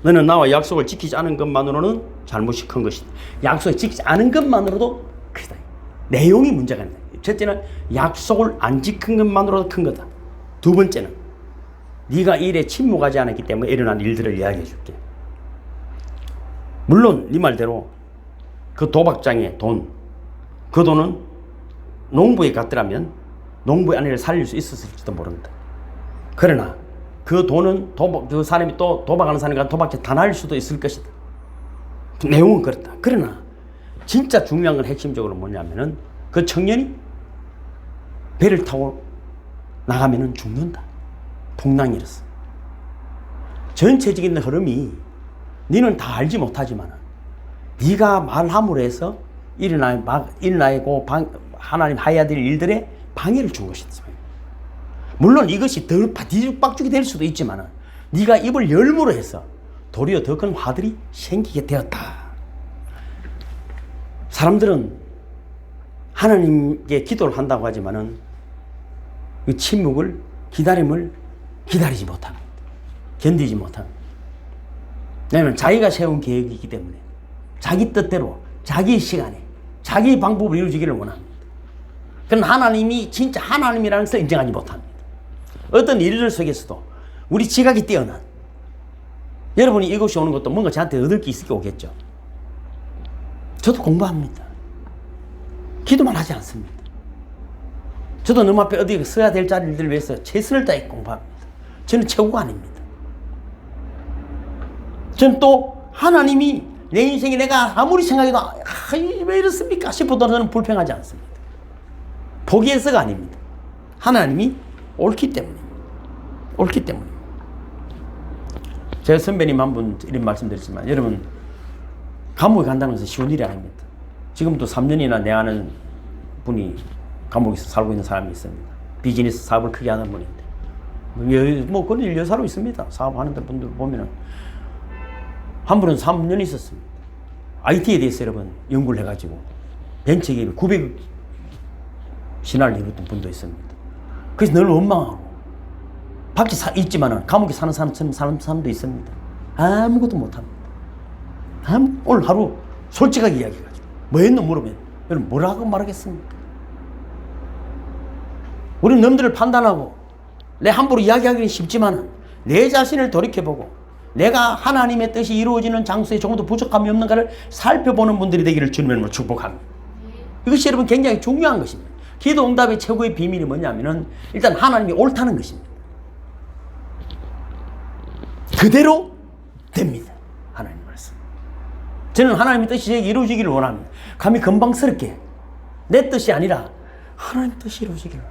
S2: 너는 나와 약속을 지키지 않은 것만으로는 잘못이 큰 것이다. 약속을 지키지 않은 것만으로도 크다. 내용이 문제가 있다. 첫째는 약속을 안 지킨 것만으로도 큰 거다. 두 번째는 네가 일에 침묵하지 않았기 때문에 일어난 일들을 이야기해 줄게. 물론 네 말대로 그 도박장의 돈, 그 돈은 농부에 갔더라면 농부의 아내를 살릴 수 있었을지도 모른다. 그러나 그 돈은 그 사람이 또 도박하는 사람과 도박죄 다 날 수도 있을 것이다. 내용은 그렇다. 그러나 진짜 중요한 건 핵심적으로 뭐냐면은 그 청년이 배를 타고 나가면은 죽는다. 풍랑이었어. 전체적인 흐름이 너는 다 알지 못하지만 네가 말함으로 해서 일어나고 하나님 하여야 될 일들에 방해를 준 것이다. 물론 이것이 더 뒤죽박죽이 될 수도 있지만 네가 입을 열므로 해서 도리어 더 큰 화들이 생기게 되었다. 사람들은 하나님께 기도를 한다고 하지만은 그 침묵을, 기다림을 기다리지 못합니다. 견디지 못합니다. 왜냐하면 자기가 세운 계획이기 때문에 자기 뜻대로, 자기 시간에, 자기 방법으로 이루어지기를 원합니다. 그건 하나님이 진짜 하나님이라는 것을 인정하지 못합니다. 어떤 일들 속에서도 우리 지각이 뛰어난, 여러분이 이곳에 오는 것도 뭔가 저한테 얻을 게 있을 게 오겠죠. 저도 공부합니다. 기도만 하지 않습니다. 저도 놈 앞에 어디 써야 될 자리를 위해서 최선을 다해 공부합니다. 저는 최고가 아닙니다. 저는 또 하나님이 내 인생에 내가 아무리 생각해도 왜 이렇습니까 싶어도 저는 불평하지 않습니다. 포기해서가 아닙니다. 하나님이 옳기 때문입니다. 옳기 때문입니다. 제가 선배님 한 분 이런 말씀드렸지만 여러분, 감옥에 간다는 것은 쉬운 일이 아닙니다. 지금도 3년이나 내 아는 분이 감옥에서 살고 있는 사람이 있습니다. 비즈니스 사업을 크게 하는 분인데 뭐 그런 일 여사로 있습니다. 사업하는 분들 보면은 한 분은 3년 있었습니다. IT에 대해서 여러분 연구를 해가지고 벤처기업에 900억 신화를 이뤘던 분도 있습니다. 그래서 늘 원망하고 밖에 있지만은 감옥에 사는 사람도 있습니다. 아무것도 못합니다. 오늘 하루 솔직하게 이야기해가지고 뭐 했노 물으면 여러분 뭐라고 말하겠습니까? 우리는 남들을 판단하고 내 함부로 이야기하기는 쉽지만 내 자신을 돌이켜보고 내가 하나님의 뜻이 이루어지는 장소에 조금도 부족함이 없는가를 살펴보는 분들이 되기를 주님으로 축복합니다. 이것이 여러분 굉장히 중요한 것입니다. 기도 응답의 최고의 비밀이 뭐냐면은 일단 하나님이 옳다는 것입니다. 그대로 됩니다. 하나님 말씀. 저는 하나님의 뜻이 이루어지기를 원합니다. 감히 건방스럽게 내 뜻이 아니라 하나님 뜻이 이루어지기를,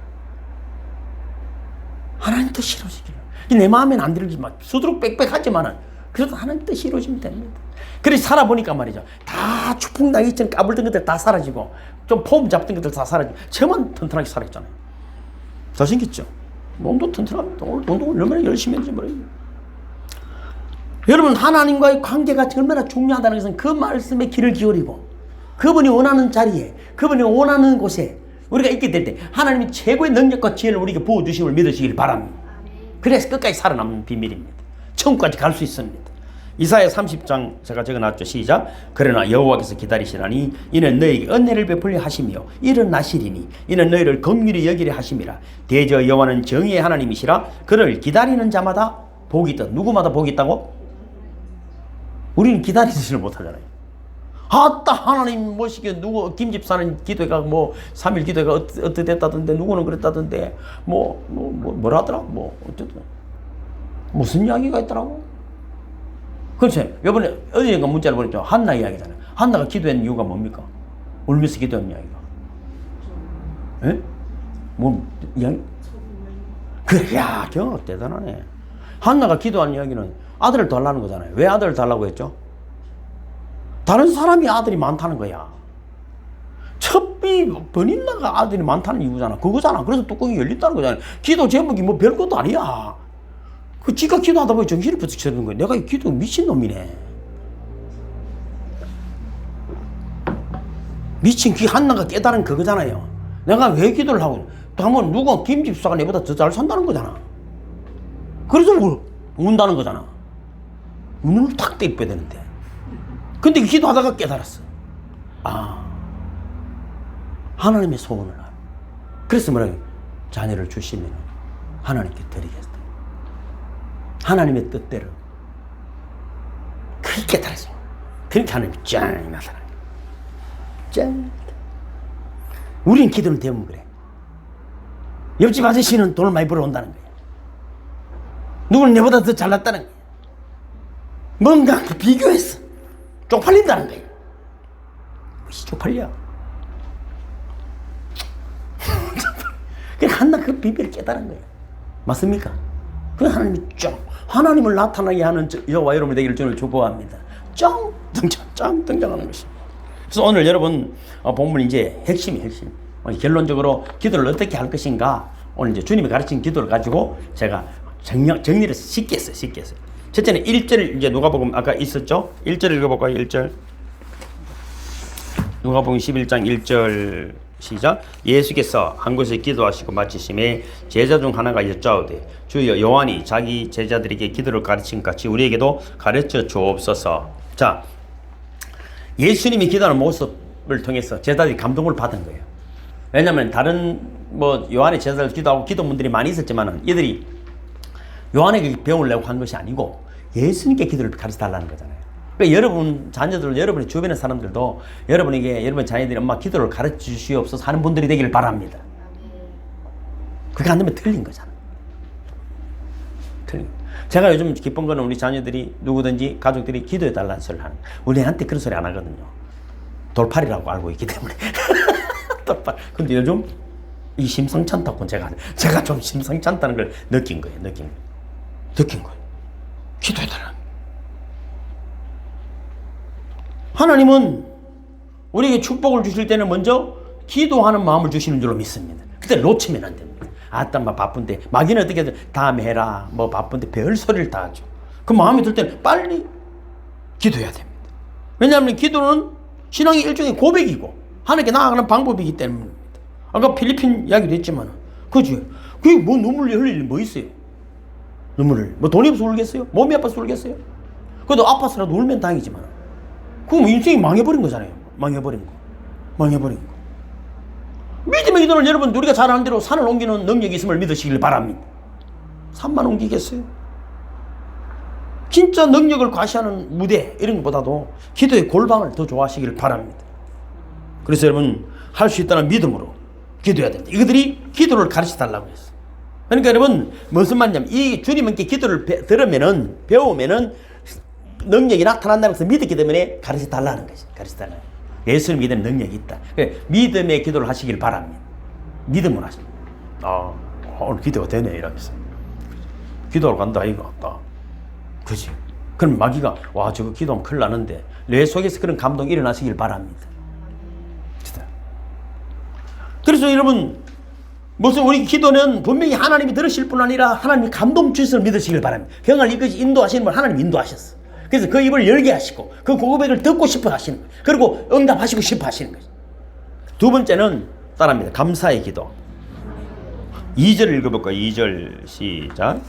S2: 하나님 뜻이 이루어지기를. 내 마음에는 안 들지만 수두룩 빽빽하지만은 그래도 하나님 뜻이 이루어지면 됩니다. 그래서 살아보니까 말이죠, 다 추풍나기 전 까불던 것들 다 사라지고 좀 폼 잡던 것들 다 사라지고 저만 튼튼하게 살아있잖아요. 더 생겼죠. 몸도 튼튼합니다. 오늘 운동을 얼마나 열심히 했는지 모르겠어요. 여러분, 하나님과의 관계가 얼마나 중요하다는 것은 그 말씀에 귀를 기울이고 그분이 원하는 자리에, 그분이 원하는 곳에 우리가 있게 될 때 하나님이 최고의 능력과 지혜를 우리에게 부어주심을 믿으시길 바랍니다. 그래서 끝까지 살아남는 비밀입니다. 천국까지 갈 수 있습니다. 이사야 30장 제가 적어놨죠. 시작. 그러나 여호와께서 기다리시라니 이는 너에게 은혜를 베풀려 하시며 일어나시리니 이는 너희를 긍휼히 여기려 하심이라. 대저 여호와는 정의의 하나님이시라. 그를 기다리는 자마다 복이 있다. 누구마다 복이 있다고? 우리는 기다리지를 못하잖아요. 아따 하나님 뭐시게 누구 김집사는 기도회가 뭐 3일 기도회가 어떻게 됐다던데 누구는 그랬다던데 뭐라 하더라 어쨌든 무슨 이야기가 있더라고. 그렇지. 이번에 어디인가 문자를 보냈죠. 한나 이야기잖아요. 한나가 기도한 이유가 뭡니까? 울면서 기도한 이야기가. 예? 뭐 이야기? 그래, 야, 경험 대단하네. 한나가 기도한 이야기는 아들을 달라는 거잖아요. 왜 아들을 달라고 했죠? 다른 사람이 아들이 많다는 거야. 첩비 버닌나가 아들이 많다는 이유잖아. 그거잖아. 그래서 뚜껑이 열렸다는 거잖아. 기도 제목이 뭐 별것도 아니야. 그 지가 기도하다 보니 정신을 부쩍 차리는 거야. 내가 이 기도 미친놈이네. 미친 그 한나가 깨달은 그거잖아요. 내가 왜 기도를 하고, 또 한번 누가 김 집사가 내보다 더 잘 산다는 거잖아. 그래서 뭘 운다는 거잖아. 눈을 탁 떼입어야 되는데. 근데 기도하다가 깨달았어. 아, 하나님의 소원을 알아. 그래서 뭐라고, 자녀를 주시면 하나님께 드리겠다. 하나님의 뜻대로. 그렇게 깨달았어. 그러니까 하나님이 짱 나타나. 짠. 우린 기도는 대부분 그래. 옆집 아저씨는 돈을 많이 벌어온다는 거야. 누구는 내보다 더 잘났다는 거야. 뭔가 비교했어. 쪽팔린다는 거야. 무엇이 쪽팔려? 그러니까 한나 그 비밀을 깨달은 거야. 맞습니까? 그 하나님이 쫙 하나님을 나타나게 하는 저와 여러분이 되기를 주를 축복합니다. 짱 등장하는 것입니다. 그래서 오늘 여러분 본문 이제 핵심 결론적으로 기도를 어떻게 할 것인가, 오늘 이제 주님이 가르친 기도를 가지고 제가 정리를 쉽게 했어요. 첫째는 1절, 이제 누가복음 아까 있었죠? 1절 읽어볼까요? 1절. 누가복음 11장 1절 시작. 예수께서 한 곳에 기도하시고 마치심에 제자 중 하나가 여짜오되 주여 요한이 자기 제자들에게 기도를 가르친 같이 우리에게도 가르쳐 주옵소서. 자, 예수님이 기도하는 모습을 통해서 제자들이 감동을 받은 거예요. 왜냐하면 다른 뭐 요한의 제자들 기도하고 기도문들이 많이 있었지만은 이들이 요한에게 배우려고 한 것이 아니고 예수님께 기도를 가르쳐 달라는 거잖아요. 그러니까 여러분 자녀들, 여러분의 주변의 사람들도 여러분에게 여러분 자녀들이 엄마 기도를 가르쳐 주시옵소서 하는 분들이 되기를 바랍니다. 그렇게 안 되면 틀린 거잖아. 틀린. 제가 요즘 기쁜 거는 우리 자녀들이 누구든지 가족들이 기도해 달라는 소리를 하는. 우리 애한테 그런 소리 안 하거든요. 돌팔이라고 알고 있기 때문에. 돌팔. 근데 요즘 이 심상찮다고 제가 좀 심상찮다는 걸 느낀 거예요. 기도해 달라는. 하나님은 우리에게 축복을 주실 때는 먼저 기도하는 마음을 주시는 줄로 믿습니다. 그때 놓치면 안 됩니다. 아따, 막 바쁜데. 마귀는 어떻게든 다음에 해라. 뭐 바쁜데 별 소리를 다 하죠. 그 마음이 들 때는 빨리 기도해야 됩니다. 왜냐하면 기도는 신앙의 일종의 고백이고 하나님께 나아가는 방법이기 때문입니다. 아까 필리핀 이야기도 했지만, 그죠? 그게 뭐 눈물 흘릴 일 뭐 있어요? 눈물을. 뭐 돈이 없어서 울겠어요? 몸이 아파서 울겠어요? 그래도 아파서라도 울면 다행이지만. 그럼 인생이 망해버린 거잖아요. 망해버린 거. 믿음의 기도는 여러분, 우리가 잘 아는 대로 산을 옮기는 능력이 있음을 믿으시길 바랍니다. 산만 옮기겠어요? 진짜 능력을 과시하는 무대 이런 것보다도 기도의 골방을 더 좋아하시길 바랍니다. 그래서 여러분, 할 수 있다는 믿음으로 기도해야 됩니다. 이것들이 기도를 가르쳐 달라고 했어요. 그러니까 여러분, 무슨 말이냐면 이 주님께 기도를 배우면은 능력이 나타난다는 것을 믿었기 때문에 가르쳐 달라는 것이죠. 예수를 믿는 능력이 있다. 믿음의 기도를 하시길 바랍니다. 믿음을 하십니다. 오늘 기도가 되네 이러면서 기도하러 간다 이거 같다. 그지? 그럼 마귀가 와 저거 기도하면 큰일 나는데 내 속에서 그런 감동이 일어나시길 바랍니다. 그래서 여러분, 무슨 우리 기도는 분명히 하나님이 들으실 뿐 아니라 하나님이 감동 주시를 믿으시길 바랍니다. 경을 이것이 인도하시는 분 하나님 인도하셨어. 그래서 그 입을 열게 하시고 그 고백을 듣고 싶어 하시는 거예요. 그리고 응답하시고 싶어 하시는 거예요. 두 번째는 따라합니다. 감사의 기도. 2절 읽어볼까요? 2절 시작.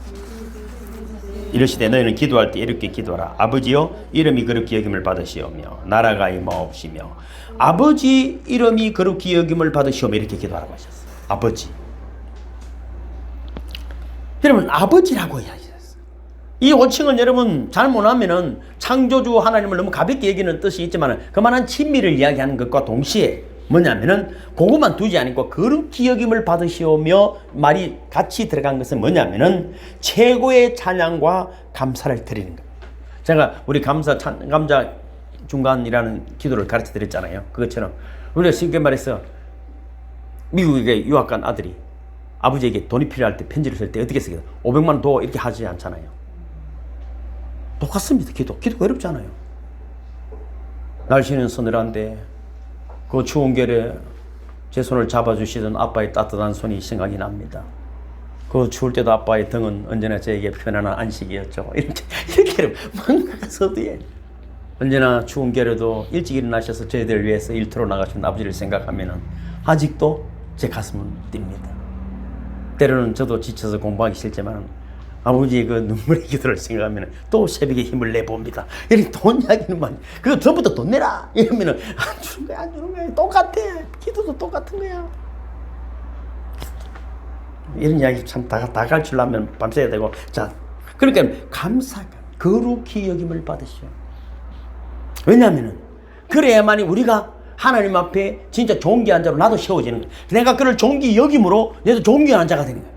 S2: 이르시되 너희는 기도할 때 이렇게 기도하라. 아버지여 이름이 거룩히 여김을 받으시오며 나라가 임하옵시며. 아버지 이름이 거룩히 여김을 받으시오며 이렇게 기도하라고 하셨어요. 아버지. 여러분, 아버지라고 이야기했어요. 이 호칭은 여러분 잘못하면은 창조주 하나님을 너무 가볍게 여기는 뜻이 있지만 그만한 친밀을 이야기하는 것과 동시에 뭐냐면은 그것만 두지 않고 거룩히 여김을 받으시오며 말이 같이 들어간 것은 뭐냐면은 최고의 찬양과 감사를 드리는 것. 제가 우리 감사 중간이라는 기도를 가르쳐 드렸잖아요. 그것처럼 우리가 쉽게 말해서 미국에 유학 간 아들이 아버지에게 돈이 필요할 때 편지를 쓸 때 어떻게 쓰겠어요? 500만 원 더 이렇게 하지 않잖아요. 똑같습니다. 기도 어렵잖아요. 날씨는 서늘한데 그 추운 겨울에 제 손을 잡아주시던 아빠의 따뜻한 손이 생각이 납니다. 그 추울 때도 아빠의 등은 언제나 저에게 편안한 안식이었죠. 이렇게 망가서도에 언제나 추운 겨울에도 일찍 일어나셔서 저희들을 위해서 일터로 나가신 아버지를 생각하면 아직도 제 가슴은 뜁니다. 때로는 저도 지쳐서 공부하기 싫지만 아버지의 그 눈물의 기도를 생각하면 또 새벽에 힘을 내봅니다. 이렇게 돈 이야기는 막 그거 전부터 돈 내라 이러면은 안 주는 거야 안 주는 거야 똑같아. 기도도 똑같은 거야. 이런 이야기 참 다 가르치려면 밤새야 되고. 자, 그러니까 감사감, 거룩히 여김을 받으시오. 왜냐하면은 그래야만이 우리가 하나님 앞에 진짜 존귀한 자로 나도 세워지는 거야. 내가 그를 존귀 여김으로 내도 존귀한 자가 되는 거야.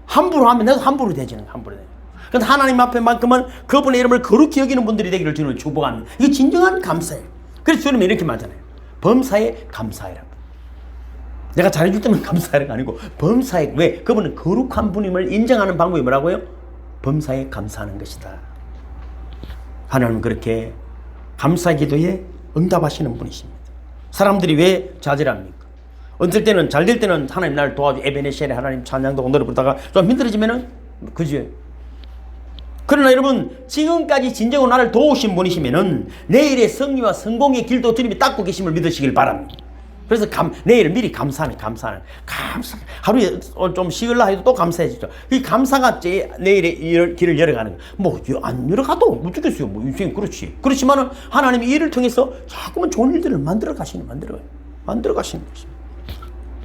S2: 함부로 하면 내도 함부로 되지는 거야. 함부로 되는 거야. 그런데 하나님 앞에만큼은 그분의 이름을 거룩히 여기는 분들이 되기를 주님을 축복합니다. 이게 진정한 감사예요. 그래서 주님이 이렇게 말하잖아요. 범사에 감사해라. 내가 잘해줄 때만 감사하는 게 아니고 범사에, 왜? 그분은 거룩한 분임을 인정하는 방법이 뭐라고요? 범사에 감사하는 것이다. 하나님은 그렇게 감사 기도에 응답하시는 분이십니다. 사람들이 왜 좌절합니까? 어떨 때는 잘 될 때는 하나님 나를 도와줘 에베네셀의 하나님 찬양도 오늘을 부르다가 좀 힘들어지면은 그죠? 그러나 여러분 지금까지 진정으로 나를 도우신 분이시면은 내일의 승리와 성공의 길도 주님이 닦고 계심을 믿으시길 바랍니다. 그래서 내일 미리 감사. 하루에 좀 쉬을라 해도 또 감사해 주죠. 이 감사가 내일의 길을 열어가는 거예요. 뭐 안 열어가도 못 죽겠어요. 뭐 인생이 그렇지. 그렇지만은 하나님이 일을 통해서 자꾸만 좋은 일들을 만들어 가시는 것입니다.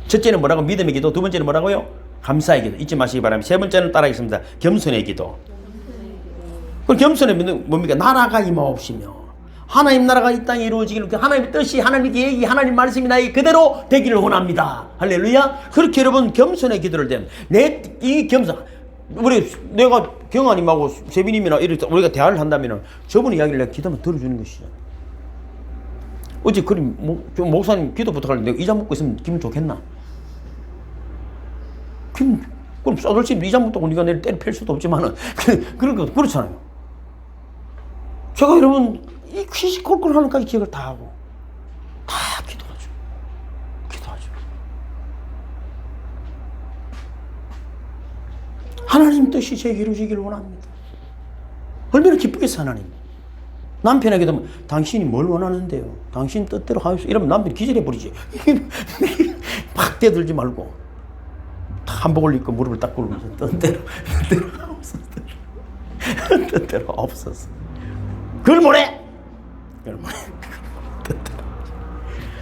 S2: 첫째는 뭐라고? 믿음의 기도. 두 번째는 뭐라고요? 감사의 기도. 잊지 마시기 바랍니다. 세 번째는 따라하겠습니다. 겸손의 기도. 그 겸손의 기도는 뭡니까? 나라가 임하옵시며 하나님 나라가 이 땅에 이루어지기를, 하나님의 뜻이, 하나님의 계획이, 하나님 말씀이 나의 그대로 되기를 원합니다. 할렐루야. 그렇게 여러분 겸손의 기도를 대면 이 겸손, 내가 경아님하고 세빈님이나 이렇게 우리가 대화를 한다면 저분 이야기를 내가 기도하면 들어주는 것이죠. 어제 좀 목사님 기도 부탁하는데 내가 이자 먹고 있으면 기분 좋겠나? 그럼 쏘들치 이자 먹고 네가 내일 때려 팰 수도 없지만은 그렇잖아요. 제가 여러분 이 귀시 콜콜 하는 까지 기억을 다 하고 다 기도하죠. 하나님 뜻이 제게 이루어지기를 원합니다. 얼마나 기쁘겠어 하나님. 남편에게 되면 당신이 뭘 원하는데요? 당신 뜻대로 하십시오. 이러면 남편이 기절해버리지. 막 대들지 말고 한복을 입고 무릎을 딱 꿇으면서 뜻대로 없었어. 그걸 뭐래?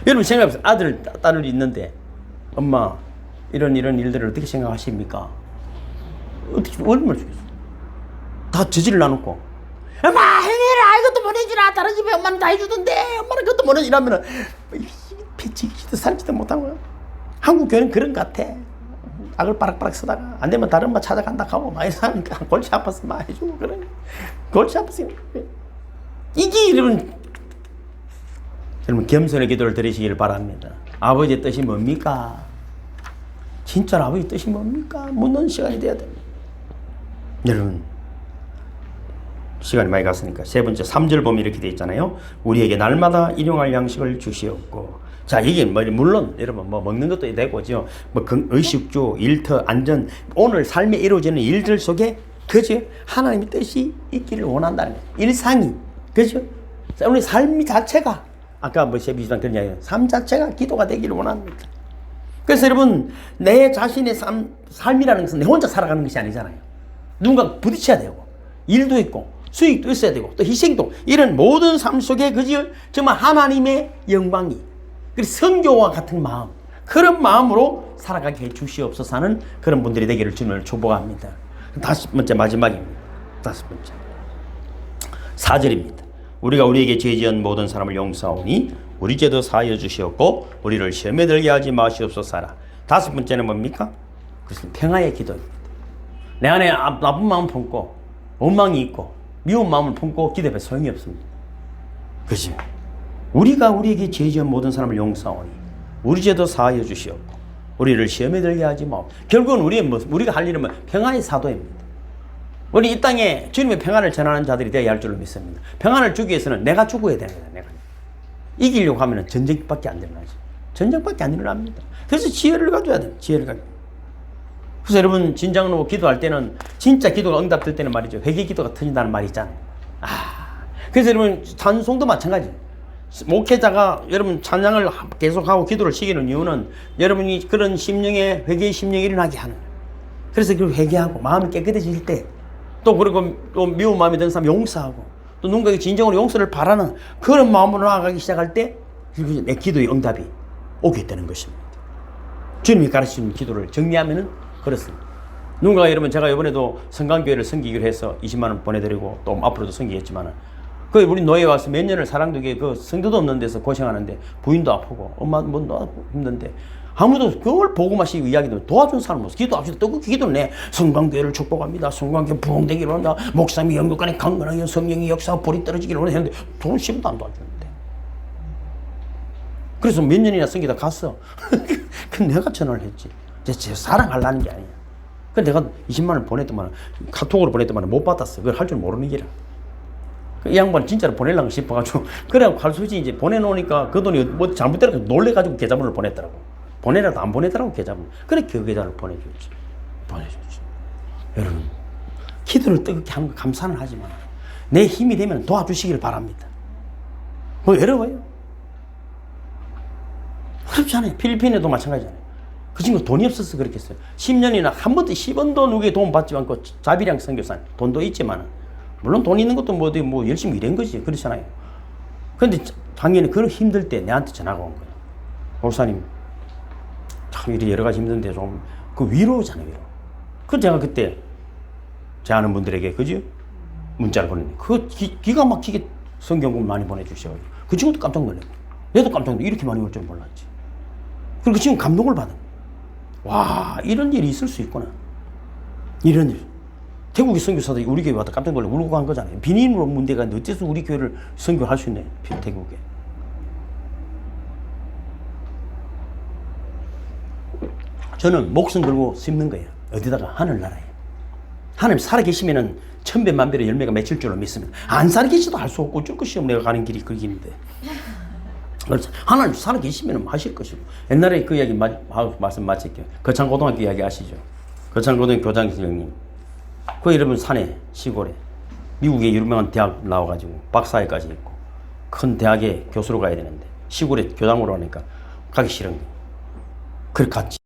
S2: 여러분 생각해보세요. 아들, 딸이 있는데 엄마 이런 일들을 어떻게 생각하십니까? 어떻게 얼마나 좋겠어. 다 저지를 놔놓고 엄마 해라 이것도 보내주라 다른 집에 엄마는 다 해주던데 엄마는 그것도 보내주라 하면은 배치기도 살지도 못하고요. 한국 교회는 그런 것 같아. 악을 빠락빠락 쓰다가 안 되면 다른 엄마 찾아간다 하고 많이 사니까 골치 아파서 막 해주고 그래. 골치 아파서 이게 여러분 겸손의 기도를 드리시길 바랍니다. 아버지의 뜻이 뭡니까? 진짜로 아버지의 뜻이 뭡니까? 묻는 시간이 돼야 됩니다. 여러분 시간이 많이 갔으니까 세 번째 3절 보면 이렇게 되어 있잖아요. 우리에게 날마다 일용할 양식을 주시옵고. 자 이게 물론 여러분 뭐 먹는 것도 되고죠. 뭐 의식주, 일터, 안전 오늘 삶에 이루어지는 일들 속에 그죠? 하나님의 뜻이 있기를 원한다는 거예요. 일상이 그죠? 우리 삶 자체가 아까 뭐 세비주당 그런 이야기 삶 자체가 기도가 되기를 원합니다. 그래서 여러분 내 자신의 삶이라는 것은 내 혼자 살아가는 것이 아니잖아요. 누군가 부딪혀야 되고 일도 있고 수익도 있어야 되고 또 희생도 이런 모든 삶 속에 그죠? 정말 하나님의 영광이 그리고 성교와 같은 마음 그런 마음으로 살아가게 해 주시옵소서 하는 그런 분들이 되기를 주님을 축복합니다. 다섯 번째 마지막입니다. 다섯 번째 4절입니다. 우리가 우리에게 죄 지은 모든 사람을 용서하오니 우리 죄도 사하여 주시옵고 우리를 시험에 들게 하지 마시옵소서 하라. 다섯 번째는 뭡니까? 그것은 평화의 기도입니다. 내 안에 나쁜 마음 품고 원망이 있고 미운 마음을 품고 기도해 소용이 없습니다. 그렇지? 우리가 우리에게 죄 지은 모든 사람을 용서하오니 우리 죄도 사하여 주시옵고 우리를 시험에 들게 하지 마. 결국은 우리가 할 일은 평화의 사도입니다. 우리 이 땅에 주님의 평안을 전하는 자들이 되어야 할 줄로 믿습니다. 평안을 주기 위해서는 내가 죽어야 됩니다. 내가. 이기려고 하면 전쟁밖에 안 일어나지. 전쟁밖에 안 일어납니다. 그래서 지혜를 가져야 돼요. 지혜를 가져. 그래서 여러분 진정으로 기도할 때는 진짜 기도가 응답될 때는 말이죠. 회개 기도가 터진다는 말이 있잖아요. 그래서 여러분 찬송도 마찬가지예요. 목회자가 여러분 찬양을 계속하고 기도를 시키는 이유는 여러분이 그런 심령의 회개의 심령이 일어나게 하는 거예요. 그래서 그 회개하고 마음이 깨끗해질 때 또 그리고 또 미운 마음이 드는 사람 용서하고 또 누군가에게 진정으로 용서를 바라는 그런 마음으로 나아가기 시작할 때 내 기도의 응답이 오게 되는 것입니다. 주님이 가르치는 기도를 정리하면은 그렇습니다. 누군가 여러분 제가 이번에도 성강교회를 섬기기로 해서 20만 원 보내드리고 또 앞으로도 섬기겠지만은 그 우리 노예에 와서 몇 년을 사랑도교에 그 성도도 없는 데서 고생하는데 부인도 아프고 엄마 뭐 힘든데 아무도 그걸 보고 마시고 이야기도 도와준 사람 없어. 기도합시다. 또 그 기도는 내 성강교회를 축복합니다. 성강교회 부흥되기를 원한다. 목사님이 영육간에 강건하게 성령의 역사가 불이 떨어지기를 원했는데 돈 10원도 안 도와주는데. 그래서 몇 년이나 섬기다 갔어. 그 내가 전화를 했지. 제 사랑하려는 게 아니야. 그 내가 20만 원 보냈더만 카톡으로 보냈더만 못 받았어. 그걸 할 줄 모르는 게라. 이 양반 진짜로 보내려고 싶어가지고 그래갖고 갈수지 이제 보내놓으니까 그 돈이 뭐 잘못되니까 놀래가지고 계좌번호를 보냈더라고. 보내라도 안 보내더라고 계좌번호. 그래 그 계좌를 보내줬지. 여러분 기도를 뜨겁게 하는 거 감사는 하지만 내 힘이 되면 도와주시기를 바랍니다. 뭐 어려워요? 어렵지 않아요. 필리핀에도 마찬가지잖아요. 그 친구 돈이 없어서 그렇겠어요. 10년이나 한 번도 10원도 누구의 도움 받지 않고 자비량 선교사님 돈도 있지만 물론 돈 있는 것도 뭐 열심히 일한 거지. 그렇잖아요. 그런데 당연히 그런 힘들 때 내한테 전화가 온 거예요. 목사님 참 이리 여러 가지 힘든데 좀 그 위로잖아요. 위로. 그 제가 그때 제 아는 분들에게 그죠? 문자를 보냈는데 그 기가 막히게 성경을 많이 보내주셔가지고 그 친구도 깜짝 놀랐고 얘도 깜짝 놀랐고 이렇게 많이 올 줄 몰랐지. 그리고 그 친구 감동을 받은 와 이런 일이 있을 수 있구나. 이런 일. 태국의 선교사들이 우리 교회 와서 깜짝 놀라 울고 간 거잖아요. 비님으로 문제가 있는데 어째서 우리 교회를 선교할 수 있네. 태국에. 저는 목숨 걸고 심는 거예요. 어디다가? 하늘나라에. 하나님 살아계시면은 천배만배의 열매가 맺힐 줄로 믿습니다. 안 살아계시도 할 수 없고 어쩔 것이 없고 내가 가는 길이 그 길인데. 그래서 하나님 살아계시면 하실 것이고. 옛날에 그 이야기 말씀 마칠게요. 거창고등학교 이야기 아시죠? 거창고등학교 교장 선생님. 그 여러분 산에 시골에 미국의 유명한 대학 나와가지고 박사학위까지 있고 큰 대학에 교수로 가야 되는데 시골에 교장으로 하니까 가기 싫은 거예요. 그래 갔지.